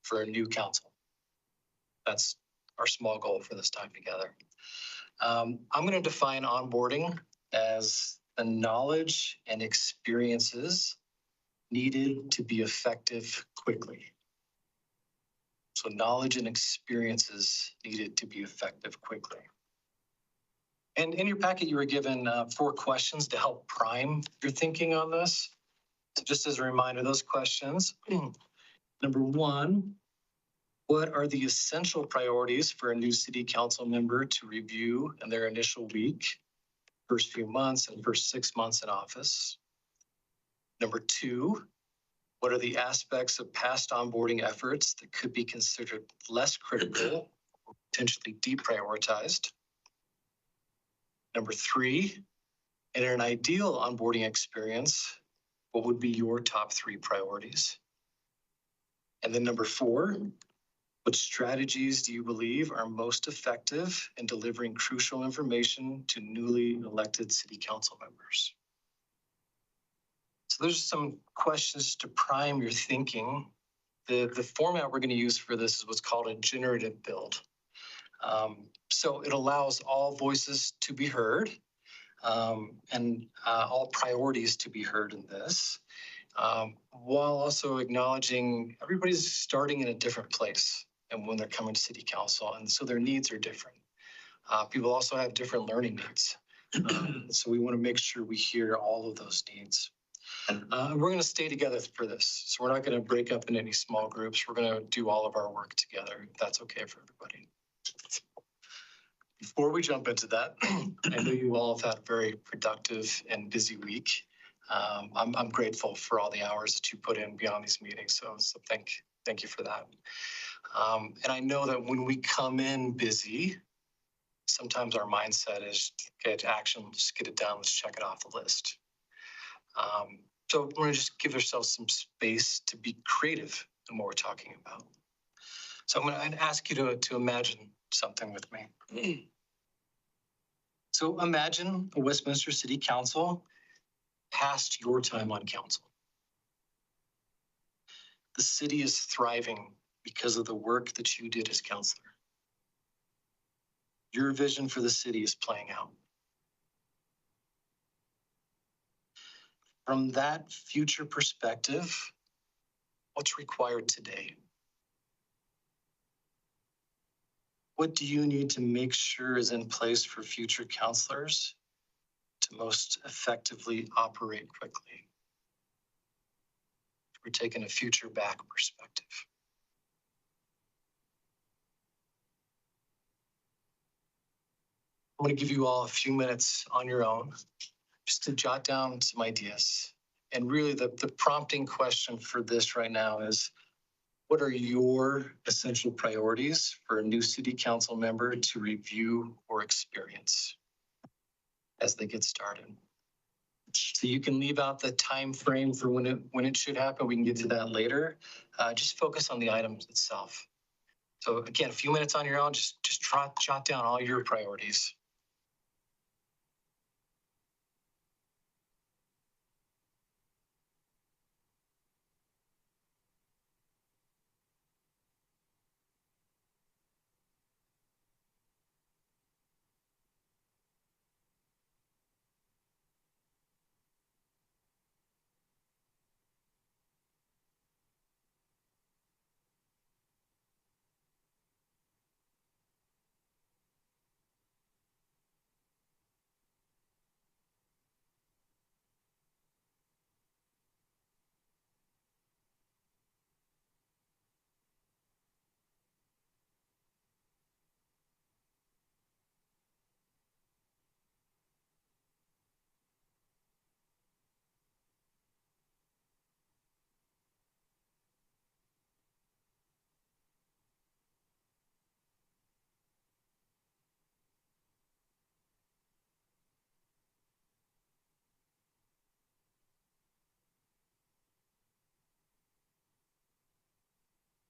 for a new council. That's our small goal for this time together. I'm going to define onboarding as the knowledge and experiences needed to be effective quickly. So knowledge and experiences needed to be effective quickly. And in your packet, you were given 4 questions to help prime your thinking on this. So just as a reminder, those questions. Number 1, what are the essential priorities for a new city council member to review in their initial week, first few months, and first 6 months in office? Number 2, what are the aspects of past onboarding efforts that could be considered less critical or potentially deprioritized? Number 3, in an ideal onboarding experience, what would be your top 3 priorities? And then number 4, what strategies do you believe are most effective in delivering crucial information to newly elected city council members? So there's some questions to prime your thinking. The format we're going to use for this is what's called a generative build. So it allows all voices to be heard and all priorities to be heard in this, while also acknowledging everybody's starting in a different place and when they're coming to city council, and so their needs are different. People also have different learning needs. So we want to make sure we hear all of those needs. We're going to stay together for this. So we're not going to break up in any small groups. We're going to do all of our work together, if that's okay for everybody. Before we jump into that, I know you all have had a very productive and busy week. I'm grateful for all the hours that you put in beyond these meetings. So thank you for that. And I know that when we come in busy, sometimes our mindset is get action, just get it done, let's check it off the list. So we're going to just give ourselves some space to be creative in what we're talking about. So I'm going to ask you to imagine something with me. So imagine the Westminster City Council past your time on council. The city is thriving because of the work that you did as councilor. Your vision for the city is playing out. From that future perspective, what's required today? What do you need to make sure is in place for future councilors to most effectively operate quickly? We're taking a future back perspective. I'm going to give you all a few minutes on your own just to jot down some ideas. And really the prompting question for this right now is, what are your essential priorities for a new city council member to review or experience as they get started? So you can leave out the time frame for when it should happen. We can get to that later. Just focus on the items itself. So again, a few minutes on your own, just jot down all your priorities.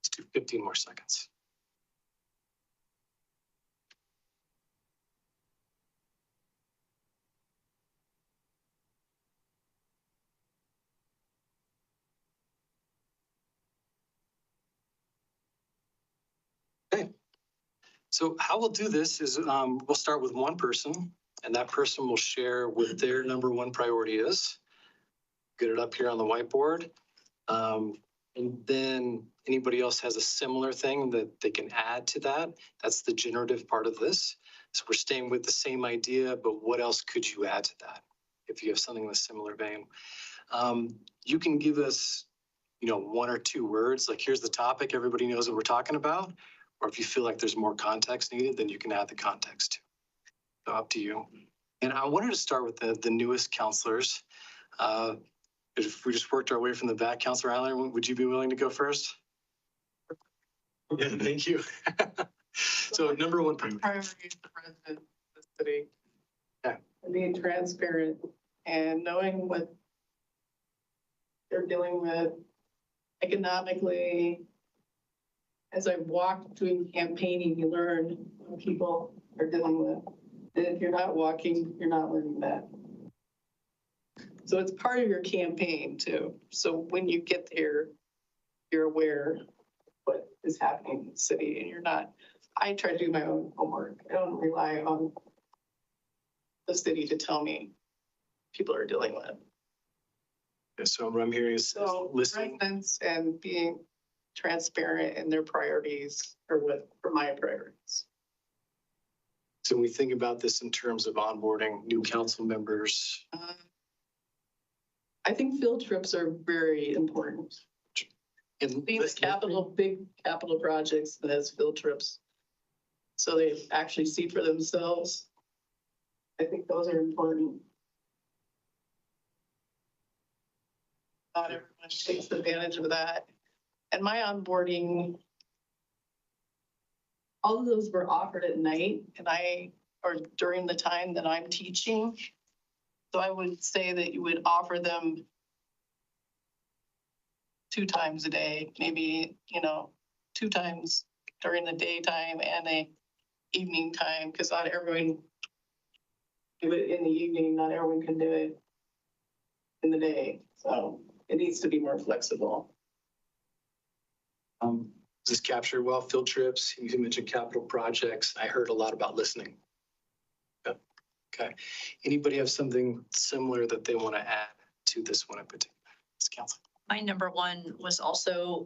Let's do 15 more seconds. Okay. So how we'll do this is we'll start with one person, and that person will share what their number one priority is. Get it up here on the whiteboard. And then anybody else has a similar thing that they can add to that. That's the generative part of this. So we're staying with the same idea, but what else could you add to that? If you have something in a similar vein, you can give us, one or two words, like here's the topic, everybody knows what we're talking about. Or if you feel like there's more context needed, then you can add the context too. So up to you. And I wanted to start with the newest counselors. If we just worked our way from the back, Counselor Eiler, would you be willing to go first? Yeah, thank you. So number one Priority is the president of the city. Yeah. And being transparent and knowing what they're dealing with economically. As I walk doing campaigning, you learn what people are dealing with. And if you're not walking, you're not learning that. So it's part of your campaign too. So when you get there, you're aware of what is happening in the city and you're not, I try to do my own homework. I don't rely on the city to tell me people are dealing with. Yeah, so what I'm hearing is So listening. residents and being transparent in their priorities are what are my priorities. So when we think about this in terms of onboarding new council members. I think field trips are very important. And Being the big capital projects that has field trips. So they actually see for themselves. I think those are important. Not everyone takes advantage of that. And my onboarding, all of those were offered at night or during the time that I'm teaching. So I would say that you would offer them 2 times a day, maybe, 2 times during the daytime and the evening time, because not everyone do it in the evening, not everyone can do it in the day. So it needs to be more flexible. Does this capture well field trips? You mentioned capital projects. I heard a lot about listening. Okay. Anybody have something similar that they want to add to this one in particular? This council. My number one was also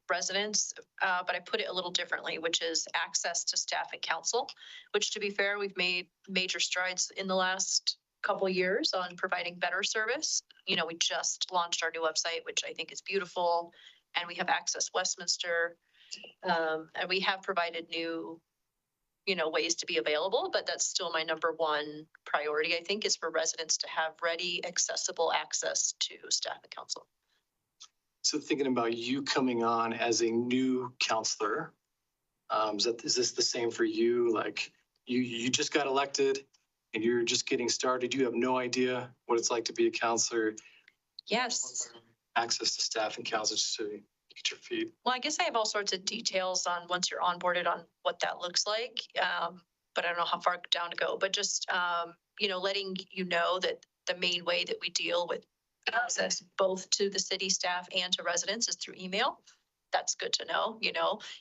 residents, but I put it a little differently, which is access to staff and council, which to be fair, we've made major strides in the last couple of years on providing better service. We just launched our new website, which I think is beautiful, and we have Access Westminster, and we have provided new ways to be available, but that's still my number one priority, I think, is for residents to have ready, accessible access to staff and council. So thinking about you coming on as a new counselor, is this the same for you? Like you just got elected and you're just getting started. You have no idea what it's like to be a counselor. Yes. Access to staff and council, so you Get your feet. Well, I guess I have all sorts of details on once you're onboarded on what that looks like. But I don't know how far down to go, but just, letting you know that the main way that we deal with access both to the city staff and to residents is through email. That's good to know,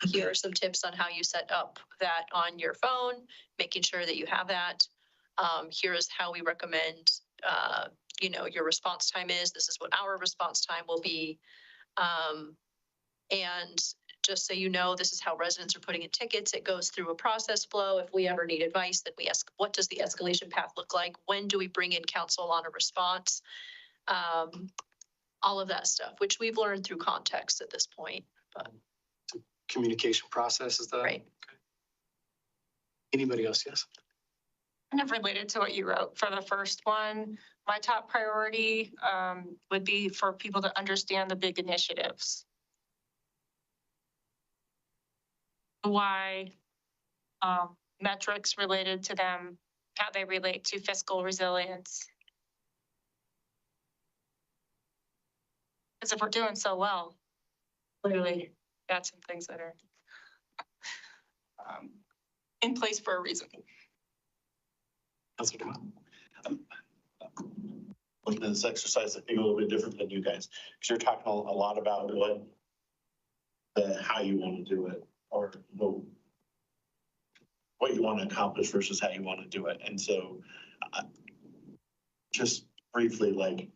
here are some tips on how you set up that on your phone, making sure that you have that. Here is how we recommend, your response time is. This is what our response time will be. And just so you know, this is how residents are putting in tickets. It goes through a process flow. If we ever need advice, then we ask, what does the escalation path look like? When do we bring in counsel on a response? All of that stuff, which we've learned through context at this point, but. Communication process is that? Right. Okay. Anybody else? Yes. Kind of related to what you wrote for the first one, my top priority would be for people to understand the big initiatives. Why metrics related to them, how they relate to fiscal resilience. Because if we're doing so well, clearly got some things that are in place for a reason. Councilor Devon. Looking at this exercise, I think a little bit different than you guys, because you're talking a lot about how you want to do it, or what you want to accomplish versus how you want to do it. And so just briefly, like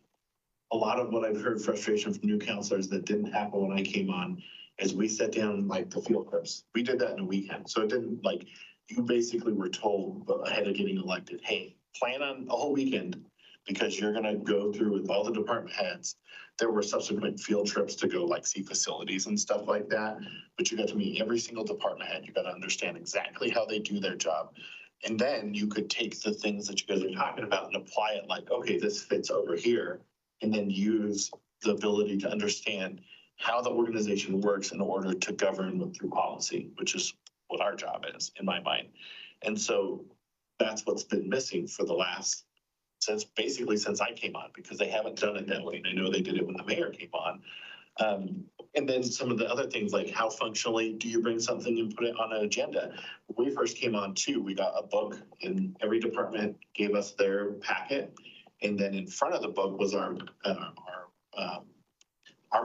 a lot of what I've heard frustration from new counselors that didn't happen when I came on is we set down like the field trips. We did that in a weekend. So it didn't like, you basically were told ahead of getting elected, hey, plan on a whole weekend because you're going to go through with all the department heads. There were subsequent field trips to go like see facilities and stuff like that, but you got to meet every single department head. You got to understand exactly how they do their job. And then you could take the things that you guys are talking about and apply it like, okay, this fits over here. And then use the ability to understand how the organization works in order to govern through policy, which is what our job is in my mind. And so that's what's been missing for the last, since I came on, because they haven't done it that way. And I know they did it when the mayor came on. And then some of the other things like how functionally do you bring something and put it on an agenda? When we first came on too, we got a book and every department gave us their packet. And then in front of the book was our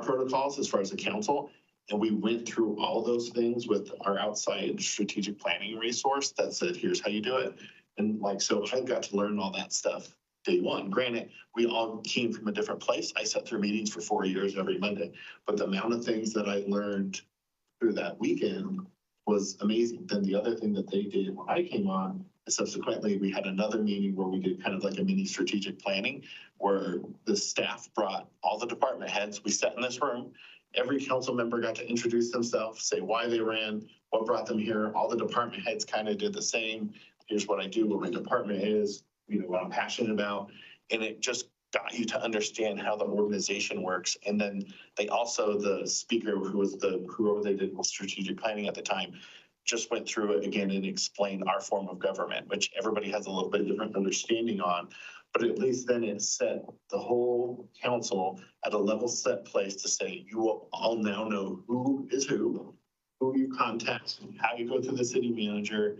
protocols as far as the council. And we went through all those things with our outside strategic planning resource that said, here's how you do it. And like, so I got to learn all that stuff day one. Granted, we all came from a different place. I sat through meetings for 4 years every Monday, but the amount of things that I learned through that weekend was amazing. Then the other thing that they did when I came on, subsequently, we had another meeting where we did kind of like a mini strategic planning where the staff brought all the department heads. We sat in this room. Every council member got to introduce themselves, say why they ran, what brought them here. All the department heads kind of did the same. Here's what I do, what my department is, what I'm passionate about. And it just got you to understand how the organization works. And then they also, the speaker whoever they did with strategic planning at the time, just went through it again and explained our form of government, which everybody has a little bit different understanding on. But at least then it set the whole council at a level set place to say, you will all now know who is who you contact, how you go through the city manager.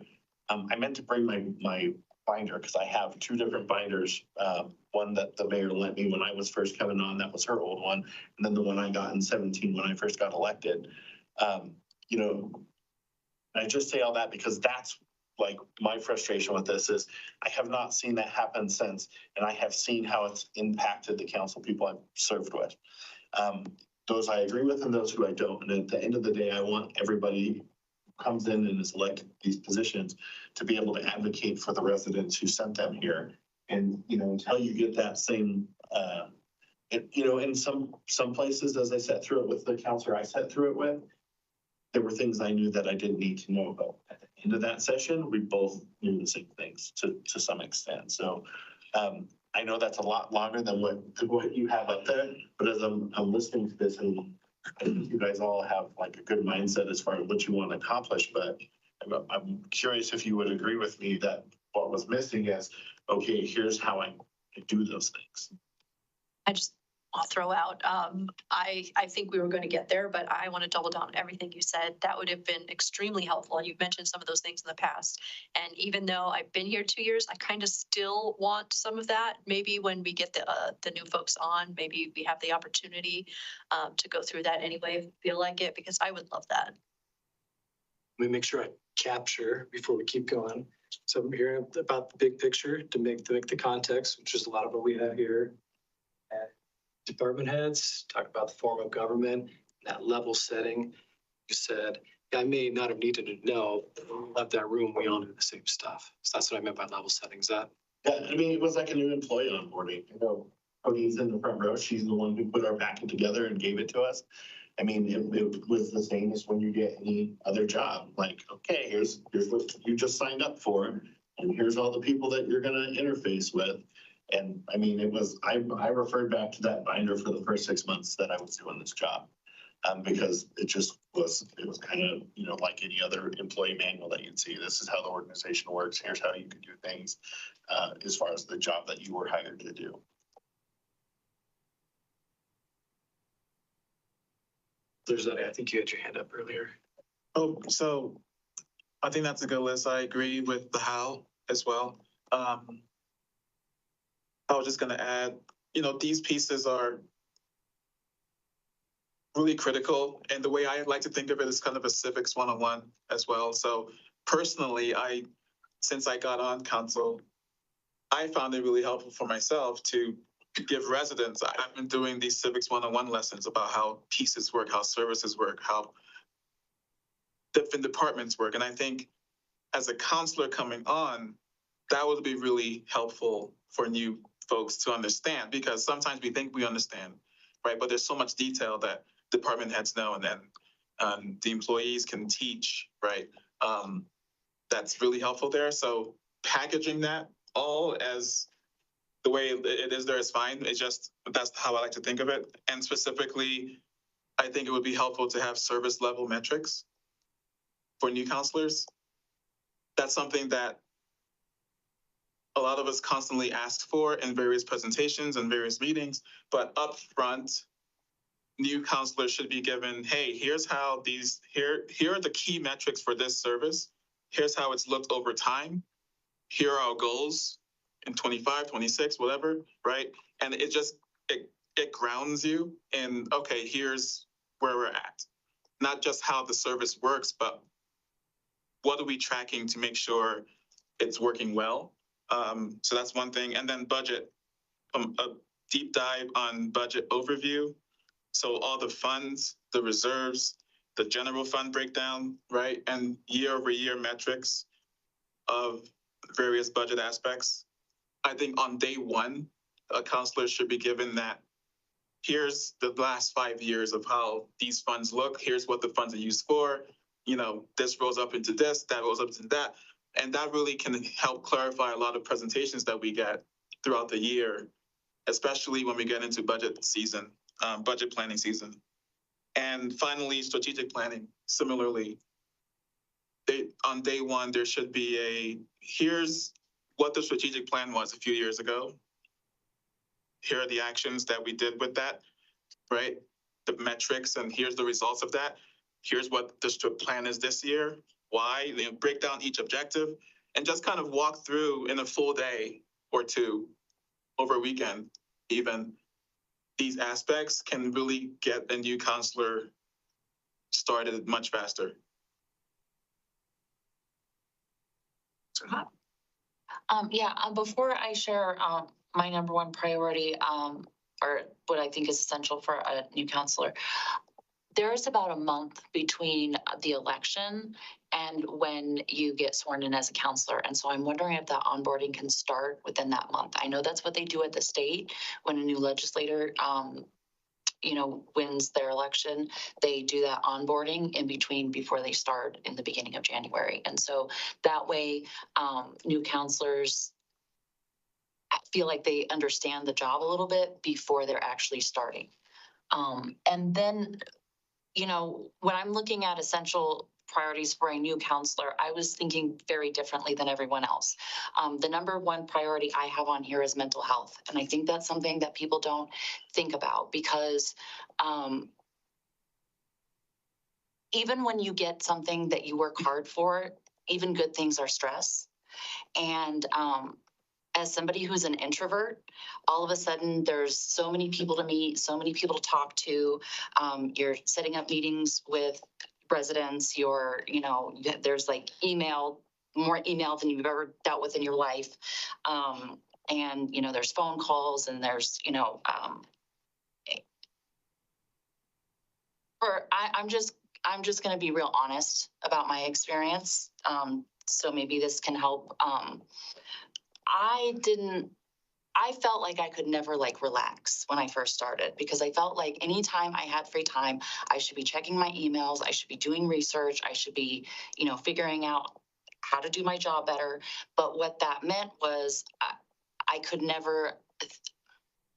I meant to bring my binder because I have 2 different binders. One that the mayor lent me when I was first coming on, that was her old one. And then the one I got in 17 when I first got elected. I just say all that because that's like my frustration with this is I have not seen that happen since, and I have seen how it's impacted the council people I've served with. Those I agree with and those who I don't. And at the end of the day, I want everybody who comes in and is elected these positions to be able to advocate for the residents who sent them here. And, until you get that same, in some places, as I sat through it with the counselor I sat through it with, there were things I knew that I didn't need to know about. At the end of that session, we both knew the same things to some extent. So I know that's a lot longer than what you have up there, but as I'm listening to this, and I think you guys all have like a good mindset as far as what you want to accomplish, but I'm curious if you would agree with me that what was missing is, okay, here's how I do those things. I'll throw out. I think we were going to get there, but I want to double down on everything you said. That would have been extremely helpful. And you've mentioned some of those things in the past. And even though I've been here 2 years, I kind of still want some of that. Maybe when we get the new folks on, maybe we have the opportunity to go through that anyway, if you feel like it, because I would love that. Let me make sure I capture before we keep going. So I'm hearing about the big picture to make the context, which is a lot of what we have here. And department heads talk about the form of government, that level setting. You said, I may not have needed to know, but when we left that room, we all knew the same stuff. So that's what I meant by level settings. That Yeah, I mean, it was like a new employee onboarding. You know, Cody's in the front row. She's the one who put our packet together and gave it to us. I mean, it was the same as when you get any other job. Like, okay, here's what you just signed up for, and here's all the people that you're gonna interface with. And I mean, I referred back to that binder for the first 6 months that I was doing this job. Because it was kind of, you know, like any other employee manual that you'd see. This is how the organization works. Here's how you can do things as far as the job that you were hired to do. there's that. I think you had your hand up earlier. Oh, so I think that's a good list. I agree with the how as well. I was just gonna add, you know, these pieces are really critical. And the way I like to think of it is kind of a civics 101 as well. So personally, since I got on council, I found it really helpful for myself to give residents. I've been doing these civics 101 lessons about how pieces work, how services work, how different departments work. And I think as a counselor coming on, that would be really helpful for new folks to understand, because sometimes we think we understand, right? But there's so much detail that department heads know, and then the employees can teach, right? That's really helpful there. So packaging that all as the way it is there is fine. It's just, that's how I like to think of it. And specifically, I think it would be helpful to have service level metrics for new counselors. That's something that a lot of us constantly ask for in various presentations and various meetings, but upfront, new counselors should be given, hey, here's how here are the key metrics for this service. Here's how it's looked over time. Here are our goals in 25, 26, whatever, right? And it just, it grounds you in, okay, here's where we're at. Not just how the service works, but what are we tracking to make sure it's working well? So that's one thing. And then budget, a deep dive on budget overview. So all the funds, the reserves, the general fund breakdown, right? And year over year metrics of various budget aspects. I think on day one, a counselor should be given that. Here's the last 5 years of how these funds look. Here's what the funds are used for. You know, this rolls up into this, that rolls up into that. And that really can help clarify a lot of presentations that we get throughout the year, especially when we get into budget season, budget planning season. And finally, strategic planning. Similarly, on day one, there should be here's what the strategic plan was a few years ago. Here are the actions that we did with that, right? The metrics, and here's the results of that. Here's what the plan is this year. Why? You know, break down each objective and just kind of walk through in a full day or two over a weekend. Even these aspects can really get a new counselor started much faster. Before I share my number one priority, or what I think is essential for a new counselor, there's about a month between the election and when you get sworn in as a counselor. And so I'm wondering if that onboarding can start within that month. I know that's what they do at the state when a new legislator wins their election. They do that onboarding in between before they start in the beginning of January. And so that way, new counselors feel like they understand the job a little bit before they're actually starting. And then, when I'm looking at essential priorities for a new counselor, I was thinking very differently than everyone else. The number one priority I have on here is mental health. And I think that's something that people don't think about because even when you get something that you work hard for, even good things are stress. And as somebody who's an introvert, all of a sudden there's so many people to meet, so many people to talk to. You're setting up meetings with residents, there's like more email than you've ever dealt with in your life. And, there's phone calls and there's, I'm just going to be real honest about my experience. So maybe this can help. I felt like I could never relax when I first started because I felt like anytime I had free time, I should be checking my emails. I should be doing research. I should be, figuring out how to do my job better. But what that meant was I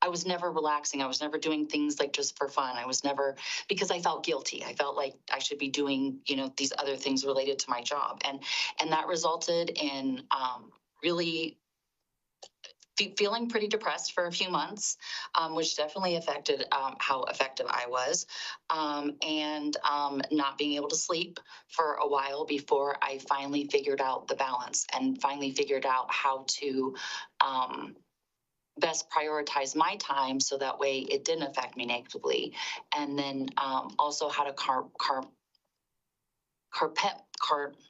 was never relaxing. I was never doing things just for fun. I was never, because I felt guilty. I felt like I should be doing, these other things related to my job. And that resulted in really feeling pretty depressed for a few months, which definitely affected how effective I was, and not being able to sleep for a while before I finally figured out the balance and finally figured out how to best prioritize my time so that way it didn't affect me negatively. And then also how to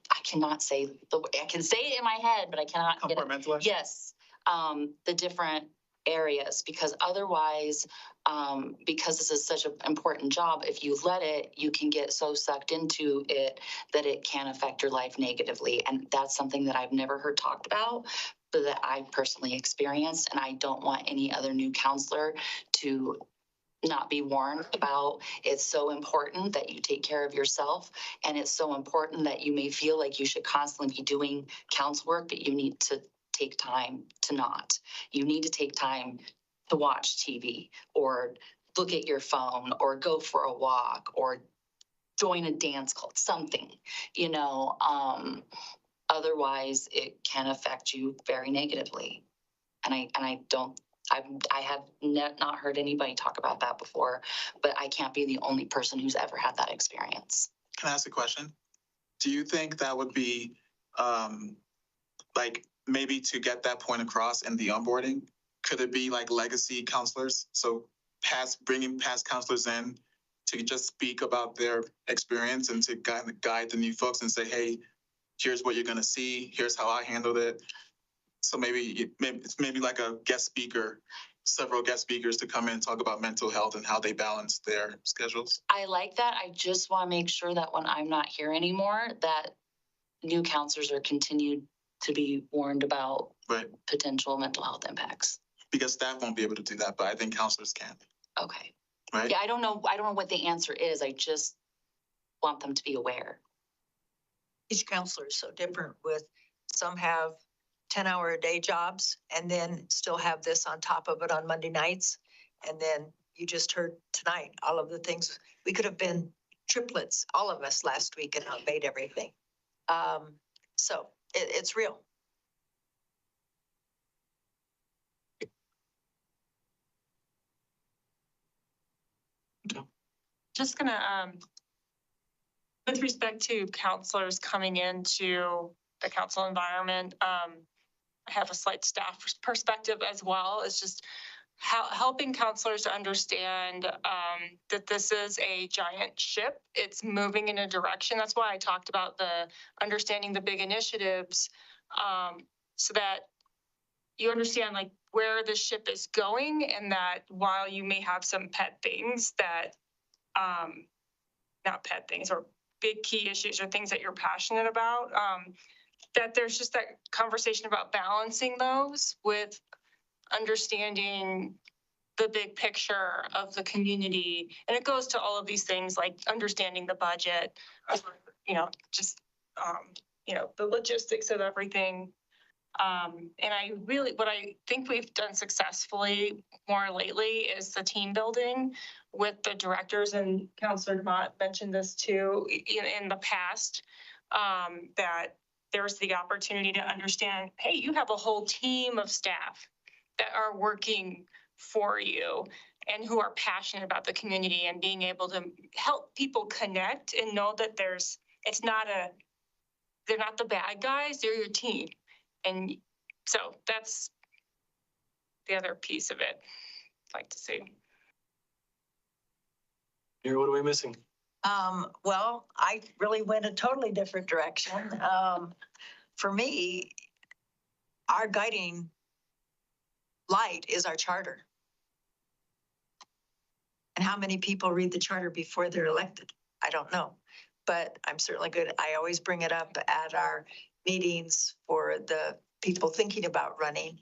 I cannot say I can say it in my head, but I cannot get it. Compartmentalize? Yes. The different areas, because otherwise, because this is such an important job, if you let it, you can get so sucked into it that it can affect your life negatively. And that's something that I've never heard talked about, but that I personally experienced. And I don't want any other new counselor to not be warned about. It's so important that you take care of yourself. And it's so important that you may feel like you should constantly be doing counsel work, but you need to take time to not. You need to take time to watch TV or look at your phone or go for a walk or join a dance club, something, otherwise it can affect you very negatively. And I have not heard anybody talk about that before, but I can't be the only person who's ever had that experience. Can I ask a question? Do you think that would be maybe to get that point across in the onboarding? Could it be legacy counselors? So bringing past counselors in to just speak about their experience and to guide the new folks and say, hey, here's what you're going to see. Here's how I handled it. So maybe it's like a guest speaker, several guest speakers to come in and talk about mental health and how they balance their schedules. I like that. I just want to make sure that when I'm not here anymore, that new counselors are continued to be warned about potential mental health impacts. Because staff won't be able to do that, but I think counselors can. Okay. Right? Yeah, I don't know what the answer is. I just want them to be aware. Each counselor is so different with some have 10-hour-a-day jobs and then still have this on top of it on Monday nights. And then you just heard tonight, all of the things, we could have been triplets, all of us last week and outmade everything. So it's real. Just gonna, with respect to counselors coming into the council environment, I have a slight staff perspective as well. It's just helping counselors to understand that this is a giant ship. It's moving in a direction. That's why I talked about the understanding the big initiatives, so that you understand where the ship is going, and that while you may have some pet things that, not pet things or big key issues or things that you're passionate about, that there's just that conversation about balancing those with understanding the big picture of the community. And it goes to all of these things like understanding the budget, just, the logistics of everything. And what I think we've done successfully more lately is the team building with the directors, and Counselor Mott mentioned this too in the past, that there's the opportunity to understand, hey, you have a whole team of staff that are working for you and who are passionate about the community, and being able to help people connect and know that they're not the bad guys, they're your team. And so that's the other piece of it I'd like to see. Here, what are we missing? Well, I really went a totally different direction. For me, our guiding light is our charter. And how many people read the charter before they're elected? I don't know, but I'm certainly good. I always bring it up at our meetings for the people thinking about running.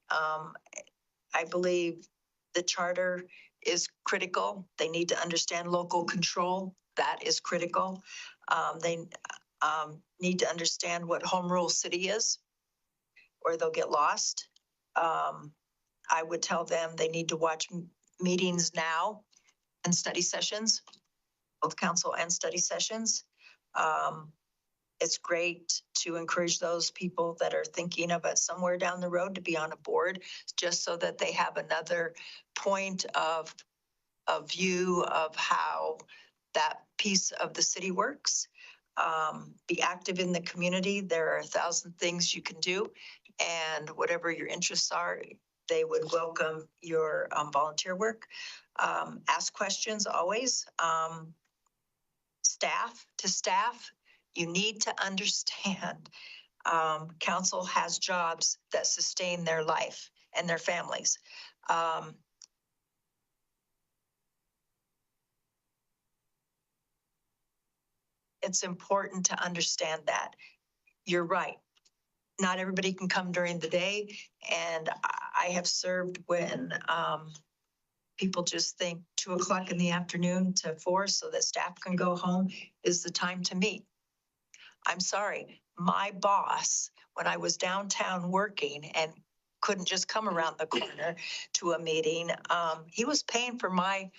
I believe the charter is critical. They need to understand local control. That is critical. They need to understand what home rule city is, or they'll get lost. I would tell them they need to watch meetings now and study sessions, both council and study sessions. It's great to encourage those people that are thinking of it somewhere down the road to be on a board, just so that they have another point of view of how that piece of the city works. Be active in the community. There are 1,000 things you can do, and whatever your interests are, they would welcome your volunteer work. Ask questions always. Staff to staff, you need to understand council has jobs that sustain their life and their families. It's important to understand that. You're right. Not everybody can come during the day, and I have served when people just think 2 o'clock in the afternoon to 4 so that staff can go home is the time to meet. I'm sorry, my boss, when I was downtown working and couldn't just come around the corner to a meeting, he was paying for my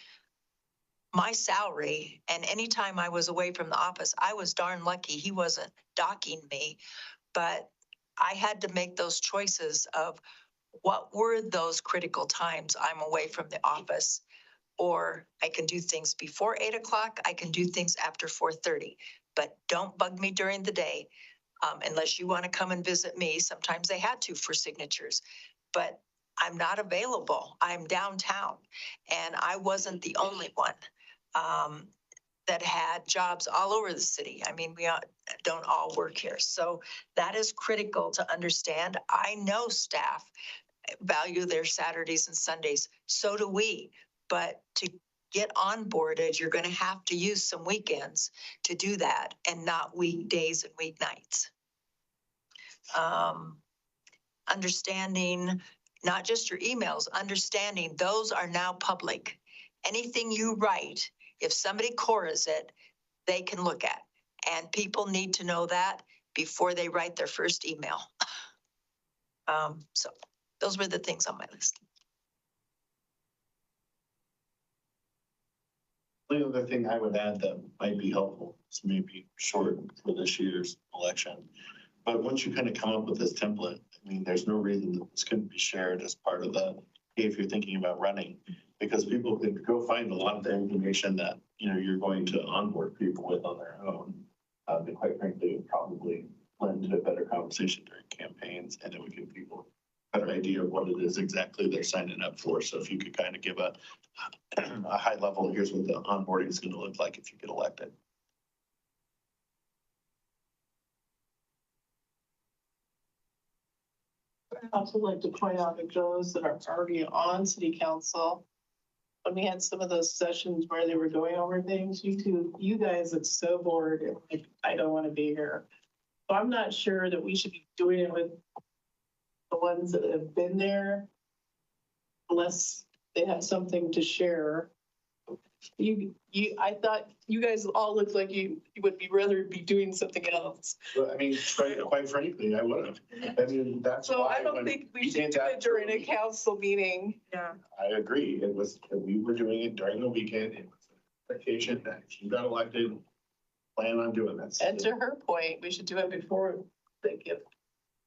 salary. And anytime I was away from the office, I was darn lucky he wasn't docking me. But I had to make those choices of what were those critical times I'm away from the office, or I can do things before 8 o'clock. I can do things after 4:30, but don't bug me during the day. Unless you want to come and visit me. Sometimes they had to for signatures, but I'm not available. I'm downtown, and I wasn't the only one that had jobs all over the city. I mean, we don't all work here. So that is critical to understand. I know staff value their Saturdays and Sundays. So do we. But to get onboarded, you're going to have to use some weekends to do that, and not weekdays and weeknights. Understanding not just your emails, understanding those are now public. Anything you write, if somebody choras it, they can look at. And people need to know that before they write their first email. So those were the things on my list. The other thing I would add that might be helpful is maybe short for this year's election. But once you kind of come up with this template, I mean, there's no reason that this couldn't be shared as part of the, if you're thinking about running, because people could go find a lot of the information that, you know, you're going to onboard people with on their own. And quite frankly, it would probably lend to a better conversation during campaigns, and it would give people a better idea of what it is exactly they're signing up for. So if you could kind of give a high level, here's what the onboarding is going to look like if you get elected. I'd also like to point out that those that are already on city council, when we had some of those sessions where they were going over things, you guys look so bored and like, I don't want to be here. So I'm not sure that we should be doing it with the ones that have been there unless they have something to share. I thought you guys all looked like you would be rather be doing something else. But I mean, quite frankly, I would have. I mean, that's So why I don't when think we we should did do that it during a early, council meeting. Yeah. I agree. It was, we were doing it during the weekend. It was an expectation that if you got elected, plan on doing this. And to her point, we should do it before they give.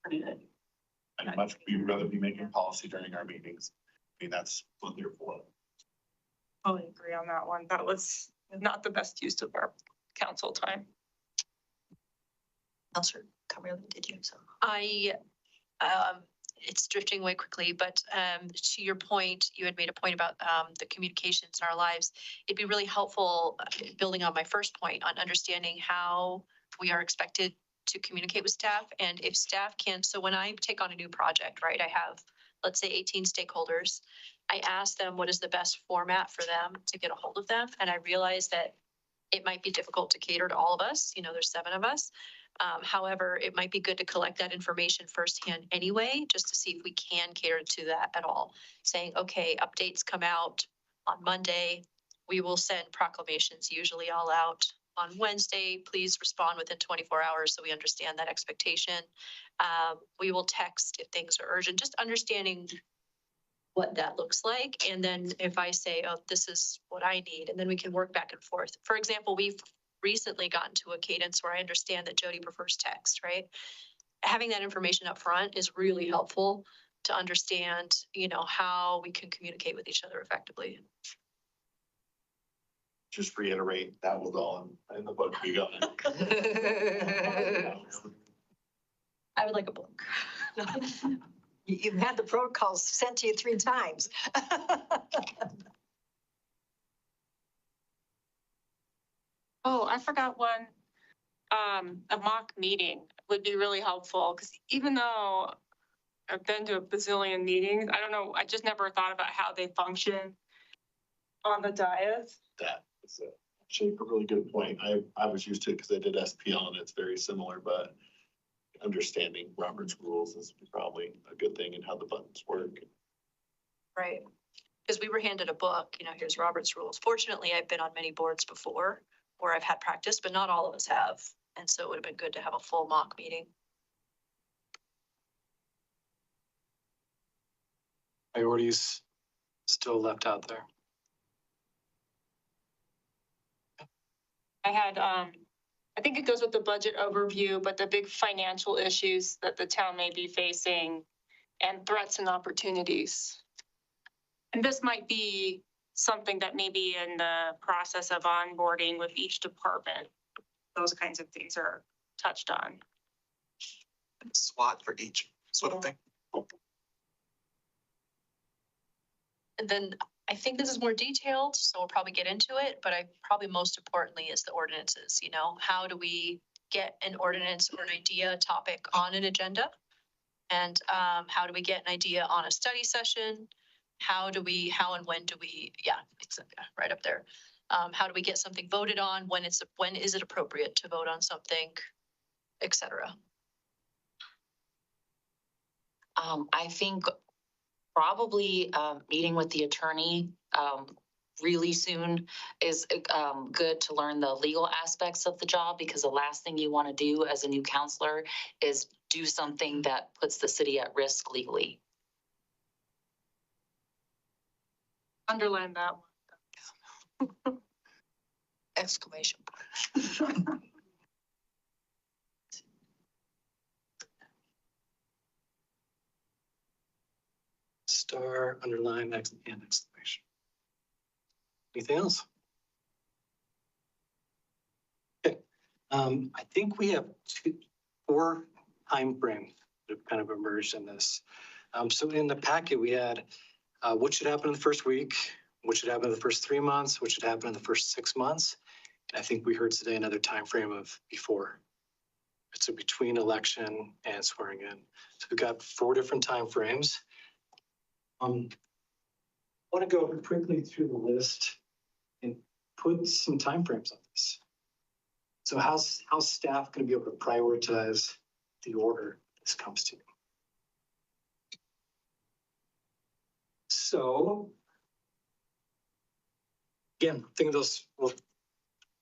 I'd much, we'd rather be making policy during our meetings. I mean, that's what they're for. Totally agree on that one. That was not the best use of our council time. Counselor Camerly, did you? So. It's drifting away quickly, but to your point, you had made a point about the communications in our lives. It'd be really helpful, building on my first point, on understanding how we are expected to communicate with staff. And if staff can, so when I take on a new project, right, I have, let's say 18 stakeholders. I ask them what is the best format for them to get a hold of them. And I realize that it might be difficult to cater to all of us. You know, there's 7 of us. However, it might be good to collect that information firsthand anyway, just to see if we can cater to that at all. Saying, okay, updates come out on Monday. We will send proclamations usually all out on Wednesday. Please respond within 24 hours so we understand that expectation. We will text if things are urgent, just understanding what that looks like. And then if I say, oh, this is what I need, and then we can work back and forth. For example, we've recently gotten to a cadence where I understand that Jody prefers text, right? Having that information up front is really helpful to understand, you know, how we can communicate with each other effectively. Just reiterate, that was all in the book we got. I would like a book. You've had the protocols sent to you 3 times. Oh, I forgot one. A mock meeting would be really helpful because even though I've been to a bazillion meetings, I don't know, I just never thought about how they function on the dais. That is actually a really good point. I was used to it because I did SPL and it's very similar, but understanding Robert's rules is probably a good thing and how the buttons work. Right. Because we were handed a book, you know, here's Robert's rules. Fortunately, I've been on many boards before where I've had practice, but not all of us have. And so it would have been good to have a full mock meeting. Priorities still left out there. I had, I think it goes with the budget overview, but the big financial issues that the town may be facing and threats and opportunities. And this might be something that may be in the process of onboarding with each department. Those kinds of things are touched on. SWOT for each sort of thing. And then I think this is more detailed, so we'll probably get into it, but I probably most importantly is the ordinances, you know, how do we get an ordinance or an idea topic on an agenda? And how do we get an idea on a study session? How and when do we, it's right up there. How do we get something voted on? When is it appropriate to vote on something, et cetera? I think probably meeting with the attorney really soon is good to learn the legal aspects of the job, because the last thing you want to do as a new counselor is do something that puts the city at risk legally. Underline that one. Exclamation. Star, underline, and exclamation. Anything else? Okay, I think we have 4 time frames that have kind of emerged in this. So in the packet, we had what should happen in the first week, what should happen in the first 3 months, what should happen in the first 6 months. And I think we heard today another time frame of before. So between election and swearing in. So we've got 4 different time frames. I want to go quickly through the list and put some timeframes on this. So how's staff going to be able to prioritize the order this comes to? So again, think of those, well,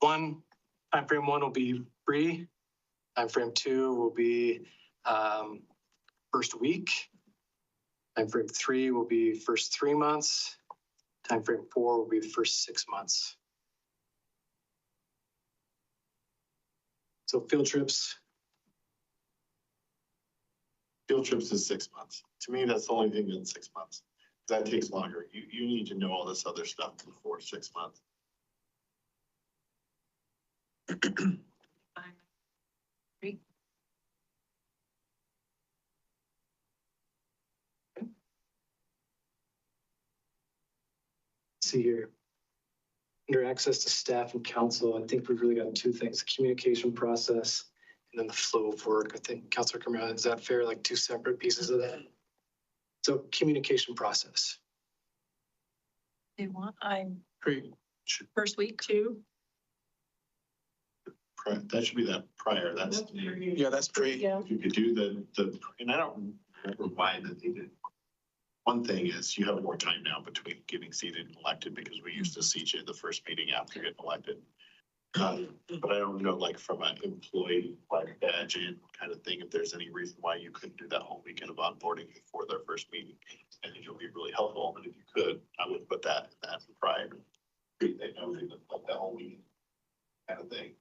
timeframe one will be free. Timeframe two will be first week. Timeframe three will be first 3 months. Timeframe four will be the first 6 months. So field trips. Field trips is 6 months. To me, that's the only thing in 6 months. That takes longer. You need to know all this other stuff before 6 months. See here. Under access to staff and council, I think we've really got two things, the communication process and then the flow of work. I think Councilor Camille, is that fair? Like two separate pieces of that? So communication process. You want, I'm Pre, first week too. That should be that prior. That's yeah, that's pre. Yeah. you could do and I don't remember why that they did. One thing is you have more time now between getting seated and elected because we used to seat you at the first meeting after getting elected. But I don't know, like from an employee like badge in kind of thing, if there's any reason why you couldn't do that whole weekend of onboarding before their first meeting. I think it would be really helpful. And if you could, I would put that prior. They know they look like that whole weekend kind of thing.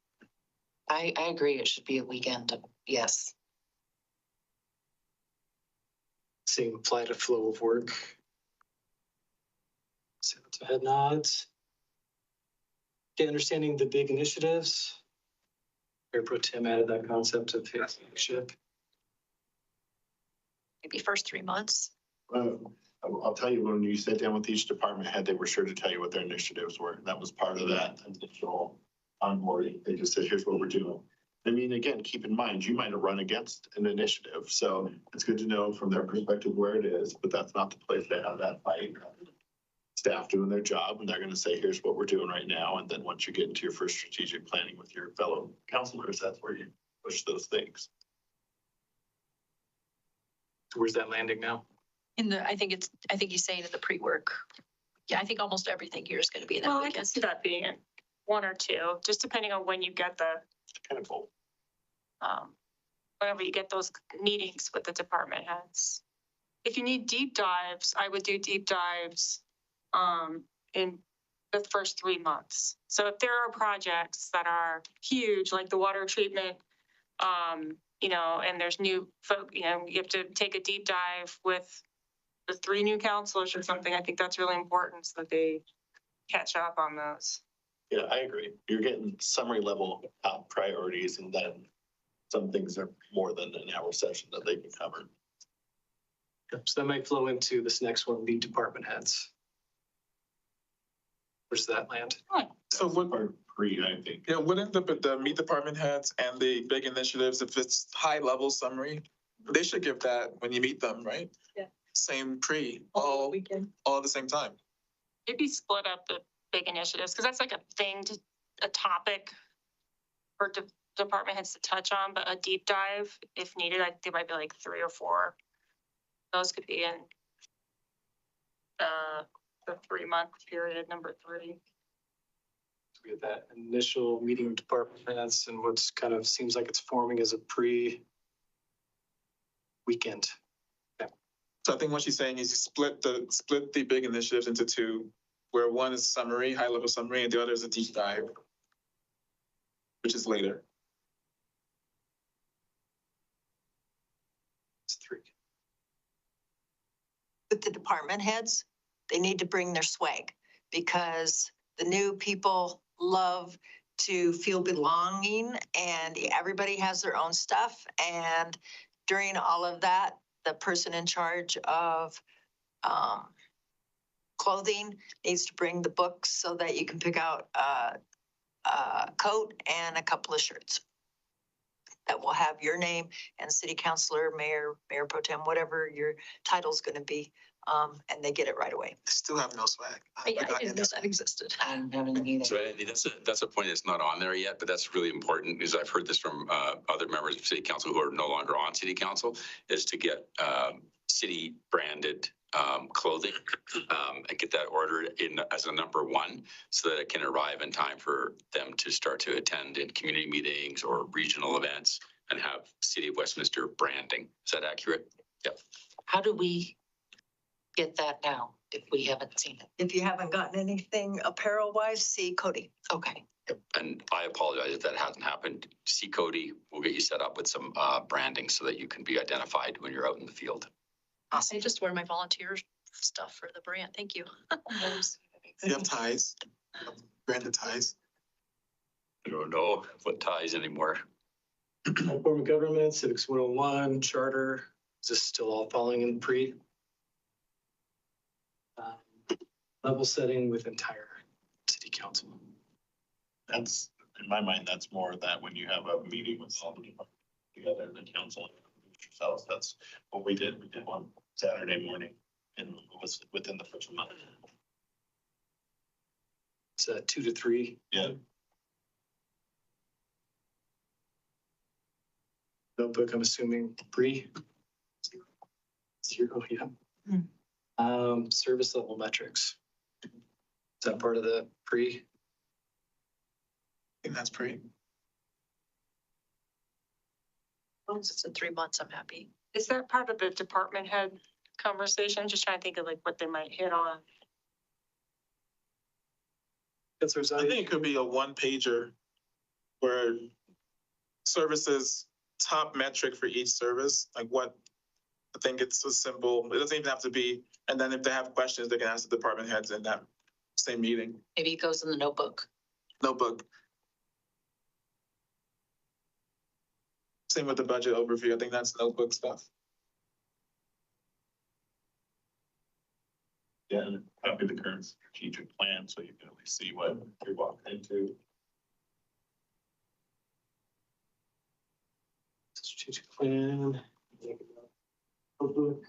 I agree. It should be a weekend. Yes. Same apply to flow of work. So that's a head nods. Okay, understanding the big initiatives. Mayor Pro Tem added that concept of flagship. Maybe first 3 months. I'll tell you, when you sat down with each department head, they were sure to tell you what their initiatives were. That was part of that initial onboarding. They just said, here's what we're doing. I mean, again, keep in mind, you might have run against an initiative. So it's good to know from their perspective where it is, but that's not the place to have that fight. Staff doing their job, and they're going to say, here's what we're doing right now. And then once you get into your first strategic planning with your fellow counselors, that's where you push those things. So where's that landing now? I think he's saying in the pre-work. Yeah, I think almost everything here is going to be in that Well, I weekend. can see that being in 1 or 2, just depending on when you get Kind of cool. whenever you get those meetings with the department heads. If you need deep dives, I would do deep dives in the first 3 months. So if there are projects that are huge, like the water treatment, and there's new folk, you have to take a deep dive with the 3 new counselors or something. I think that's really important so that they catch up on those. Yeah, I agree. You're getting summary level top priorities, and then some things are more than an hour session that they can cover. So that might flow into this next one, lead department heads. Where's that land? So what, Or pre, I think. yeah, wouldn't the meet department heads and the big initiatives, if it's high level summary, they should give that when you meet them, right? Yeah. Same pre, all at the same time. Maybe split up the big initiatives, because that's like a topic for department heads to touch on, but a deep dive, if needed, I think there might be like 3 or 4. Those could be in the 3-month period, number 3. We had that initial meeting of department heads and what's kind of seems like it's forming as a pre-weekend. So I think what she's saying is you split the big initiatives into 2, where one is summary, high level summary, and the other is a deep dive, which is later. It's 3. With the department heads, they need to bring their swag because the new people love to feel belonging and everybody has their own stuff. And during all of that, the person in charge of clothing needs to bring the books so that you can pick out a coat and a couple of shirts that will have your name and city councilor, mayor pro tem, whatever your title's going to be and they get it right away. I still have no swag. I didn't know that existed. I don't have any either. So Andy, that's a point that's not on there yet, but that's really important, because I've heard this from other members of city council who are no longer on city council, is to get city branded clothing and get that ordered in as a number one, so that it can arrive in time for them to start to attend in community meetings or regional events and have City of Westminster branding. Is that accurate? Yep. How do we get that now if we haven't seen it? If you haven't gotten anything apparel wise, see Cody. Okay. And I apologize if that hasn't happened. See Cody, we'll get you set up with some branding so that you can be identified when you're out in the field. I just wear my volunteer stuff for the brand. Thank you. You have ties, branded ties. I don't know what ties anymore. Form of government, civics 101, charter, is this still all falling in pre? Level setting with entire city council. That's, in my mind, that's more of that when you have a meeting with all the departments together in the council yourselves. That's what we did. We did one Saturday morning and it was within the first month. It's 2 to 3. Yeah. Notebook, I'm assuming pre. 0, yeah. Service level metrics. Is that part of the pre? I think that's pretty. As long as it's in 3 months, I'm happy. Is that part of the department head conversation? Just trying to think of like what they might hit on. That's I think it could be a one pager where services top metric for each service, like what, I think it's so simple. It doesn't even have to be, and then if they have questions, they can ask the department heads in that same meeting. Maybe it goes in the notebook. Notebook. Same with the budget overview. I think that's notebook stuff. Yeah, and copy the current strategic plan so you can at least see what you're walking into. Strategic plan. Notebook.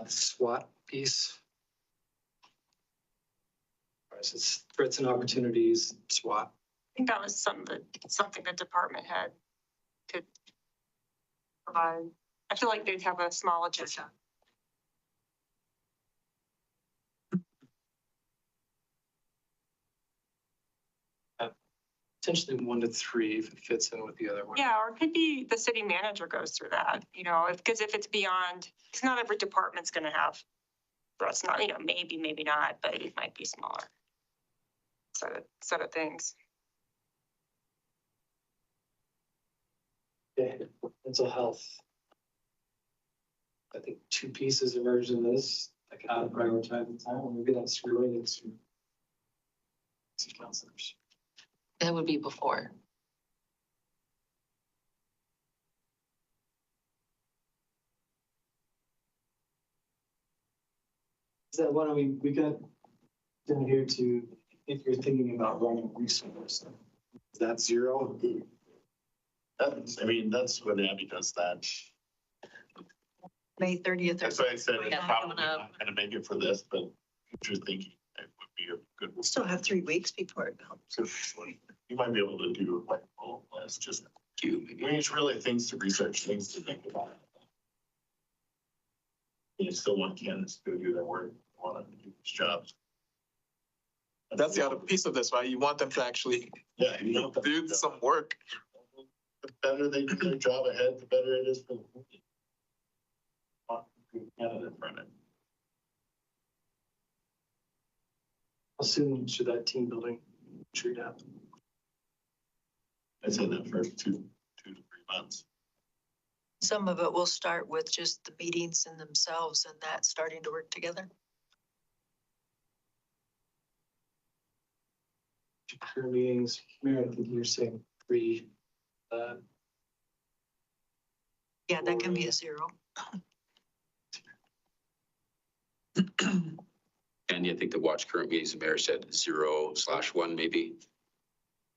SWOT piece. It's threats and opportunities, SWOT. I think that was something the department head could provide. I feel like they'd have a small agenda. Potentially 1 to 3 if it fits in with the other one. Yeah, or it could be the city manager goes through that, because if it's beyond, because not every department's gonna have. That's not, maybe not, but it might be smaller. Set of things. Okay, mental health. I think 2 pieces emerged in this, like how to prioritize the time, or maybe that's related to city councilors. That would be before. Is that one we got down here to, if you're thinking about running resource, is that 0? That's when Abby does that. May 30th. That's why I said it's Yeah, probably coming up. not gonna make it for this, but if you're thinking it would be a good. We still have 3 weeks before it comes. You might be able to do like a little less, just it's really things to research, things to think about. You still want candidates to do their work, want to do these jobs. That's the other piece of this, right? You want them to actually Yeah. You know, do some work. The better they do their job ahead, the better it is for the community. Candidate from it. How soon should that team building shoot happen? I'd say the first 2 to 3 months. Some of it will start with just the meetings in themselves and that starting to work together. Career meetings, Mary, I think you're saying 3. Yeah, that can be a 0. Andy, I think the watch current meetings, the mayor said 0/1 maybe.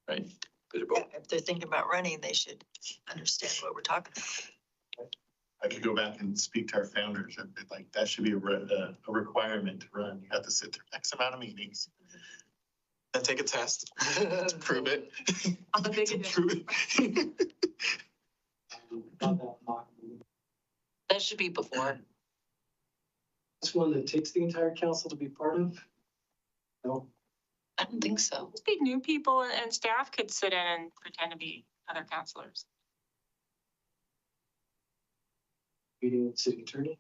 Right? They're both- If they're thinking about running, they should understand what we're talking about. I could go back and speak to our founders and be like, that should be a requirement to run. You have to sit through X amount of meetings. And take a test to prove it. On the big To prove it. That should be before. This one that takes the entire council to be part of? No. I don't think so. Be new people and staff could sit in and pretend to be other counselors. Meeting with city attorney?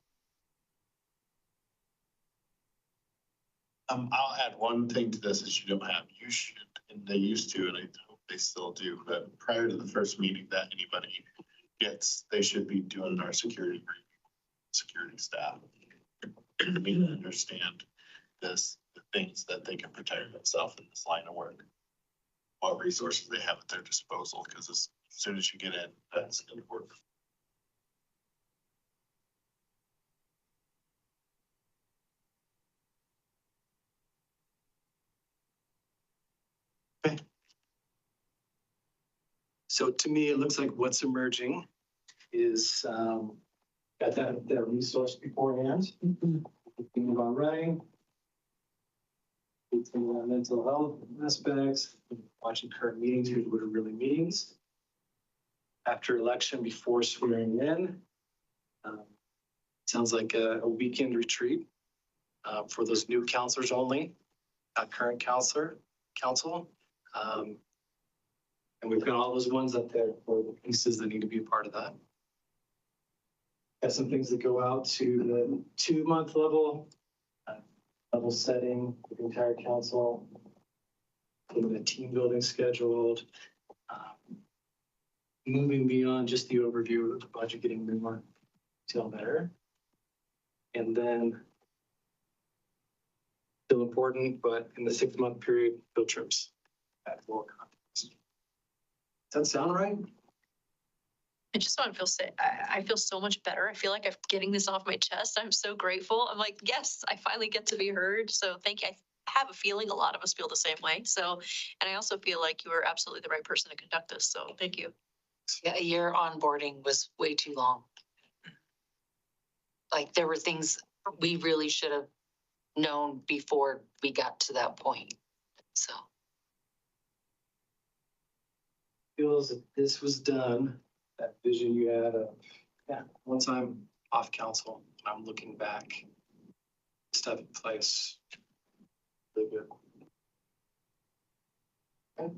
I'll add one thing to this that you don't have. You should, and they used to, and I hope they still do, but prior to the first meeting that anybody gets, they should be doing our security staff. We understand this, the things that they can protect themselves in this line of work. What resources they have at their disposal, because as soon as you get in, that's gonna work. So to me, it looks like what's emerging is, got that resource beforehand. Thinking about writing. Thinking about mental health aspects, watching current meetings, here's what are really meetings. After election, before swearing in. Sounds like a weekend retreat for those new counselors only, not current council. And we've got all those ones up there for the pieces that need to be a part of that. Got some things that go out to the 2-month level, level setting with the entire council, getting the team building scheduled, moving beyond just the overview of the budget, getting more detail there. And then still important, but in the 6-month period, field trips at full context. Does that sound right? I just want to I feel so much better. I feel like I'm getting this off my chest. I'm so grateful. I'm like, yes, I finally get to be heard. So thank you. I have a feeling a lot of us feel the same way. So, and I also feel like you are absolutely the right person to conduct this. So thank you. Yeah, a year onboarding was way too long. Like there were things we really should have known before we got to that point. So. Feels that this was done, that vision you had of, once I'm off council, I'm looking back, stuff in place. Really good. Okay.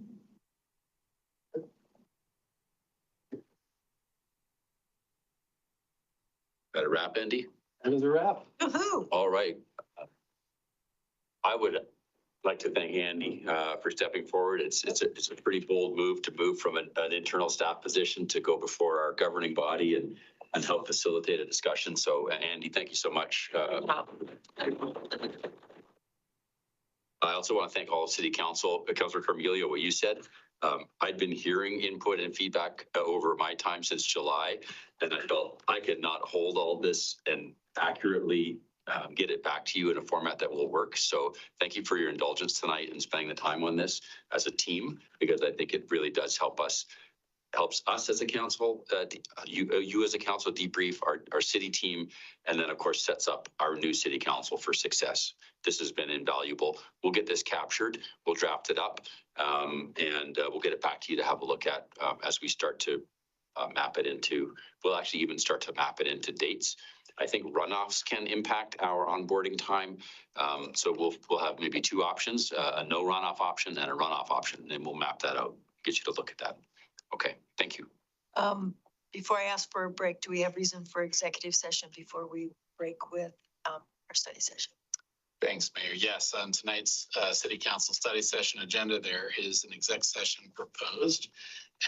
Got a wrap, Andy? That is a wrap. Woohoo! All right. I would like to thank Andy for stepping forward. It's a pretty bold move to move from an internal staff position to go before our governing body and help facilitate a discussion. So Andy, thank you so much. I also want to thank all of City Council, Councilor Carmelio, what you said. I'd been hearing input and feedback over my time since July, and I felt I could not hold all this and accurately get it back to you in a format that will work. So thank you for your indulgence tonight and spending the time on this as a team, because I think it really does helps us as a council, you as a council debrief our city team, and then of course sets up our new city council for success. This has been invaluable. We'll get this captured, we'll draft it up, and we'll get it back to you to have a look at as we start to map it into, we'll actually even start to map it into dates. I think runoffs can impact our onboarding time. So we'll have maybe 2 options, a no runoff option and a runoff option, and we'll map that out, get you to look at that. Okay, thank you. Before I ask for a break, do we have reason for executive session before we break with our study session? Thanks, Mayor. Yes, on tonight's City Council study session agenda, there is an exec session proposed,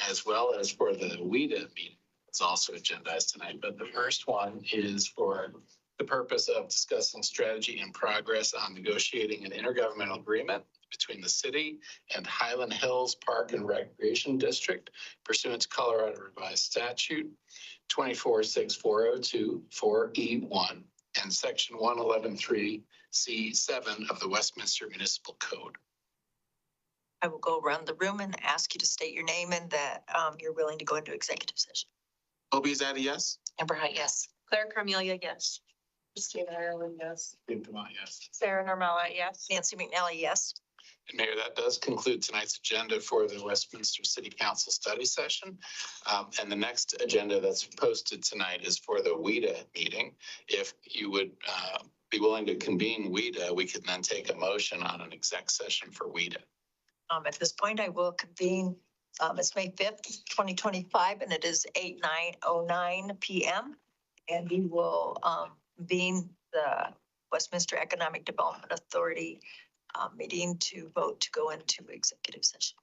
as well as for the WIDA meeting. It's also agendized tonight, but the first one is for the purpose of discussing strategy and progress on negotiating an intergovernmental agreement between the city and Highland Hills Park and Recreation District pursuant to Colorado Revised Statute 246402 4E1 and Section 111.3C7 of the Westminster Municipal Code. I will go around the room and ask you to state your name and that you're willing to go into executive session. Obi, is that a yes? Amber High, yes. Claire Cornelia, yes. Christina Ireland, yes. Dave Demont, yes. Sarah Norella, yes. Nancy McNally, yes. And Mayor, that does conclude tonight's agenda for the Westminster City Council study session. And the next agenda that's posted tonight is for the WIDA meeting. If you would be willing to convene WIDA, we could then take a motion on an exec session for WIDA. At this point, I will convene, it's May 5th, 2025, and it is 8:09 PM. And we will convene the Westminster Economic Development Authority meeting to vote to go into executive session.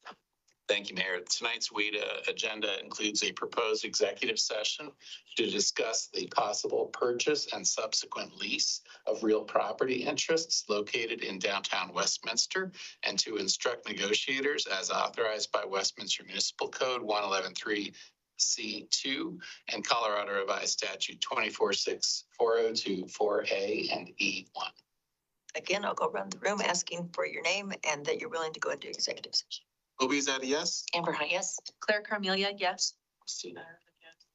Thank you, Mayor. Tonight's WIDA agenda includes a proposed executive session to discuss the possible purchase and subsequent lease of real property interests located in downtown Westminster and to instruct negotiators as authorized by Westminster Municipal Code 111.3C2 and Colorado Revised Statute 246402 4A and E1. Again, I'll go around the room asking for your name and that you're willing to go into executive session. Kobe, is that a yes? Amber High, yes. Claire Cornelia, yes. Christina Ireland, yes.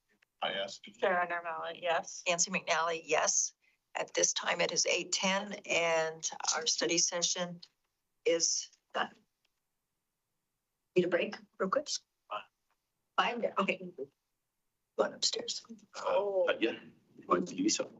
I asked. Sarah Norella, yes. Nancy McNally, yes. At this time, it is 8:10 and our study session is done. Need a break real quick? 5, okay. Going upstairs. Yeah, going to do so.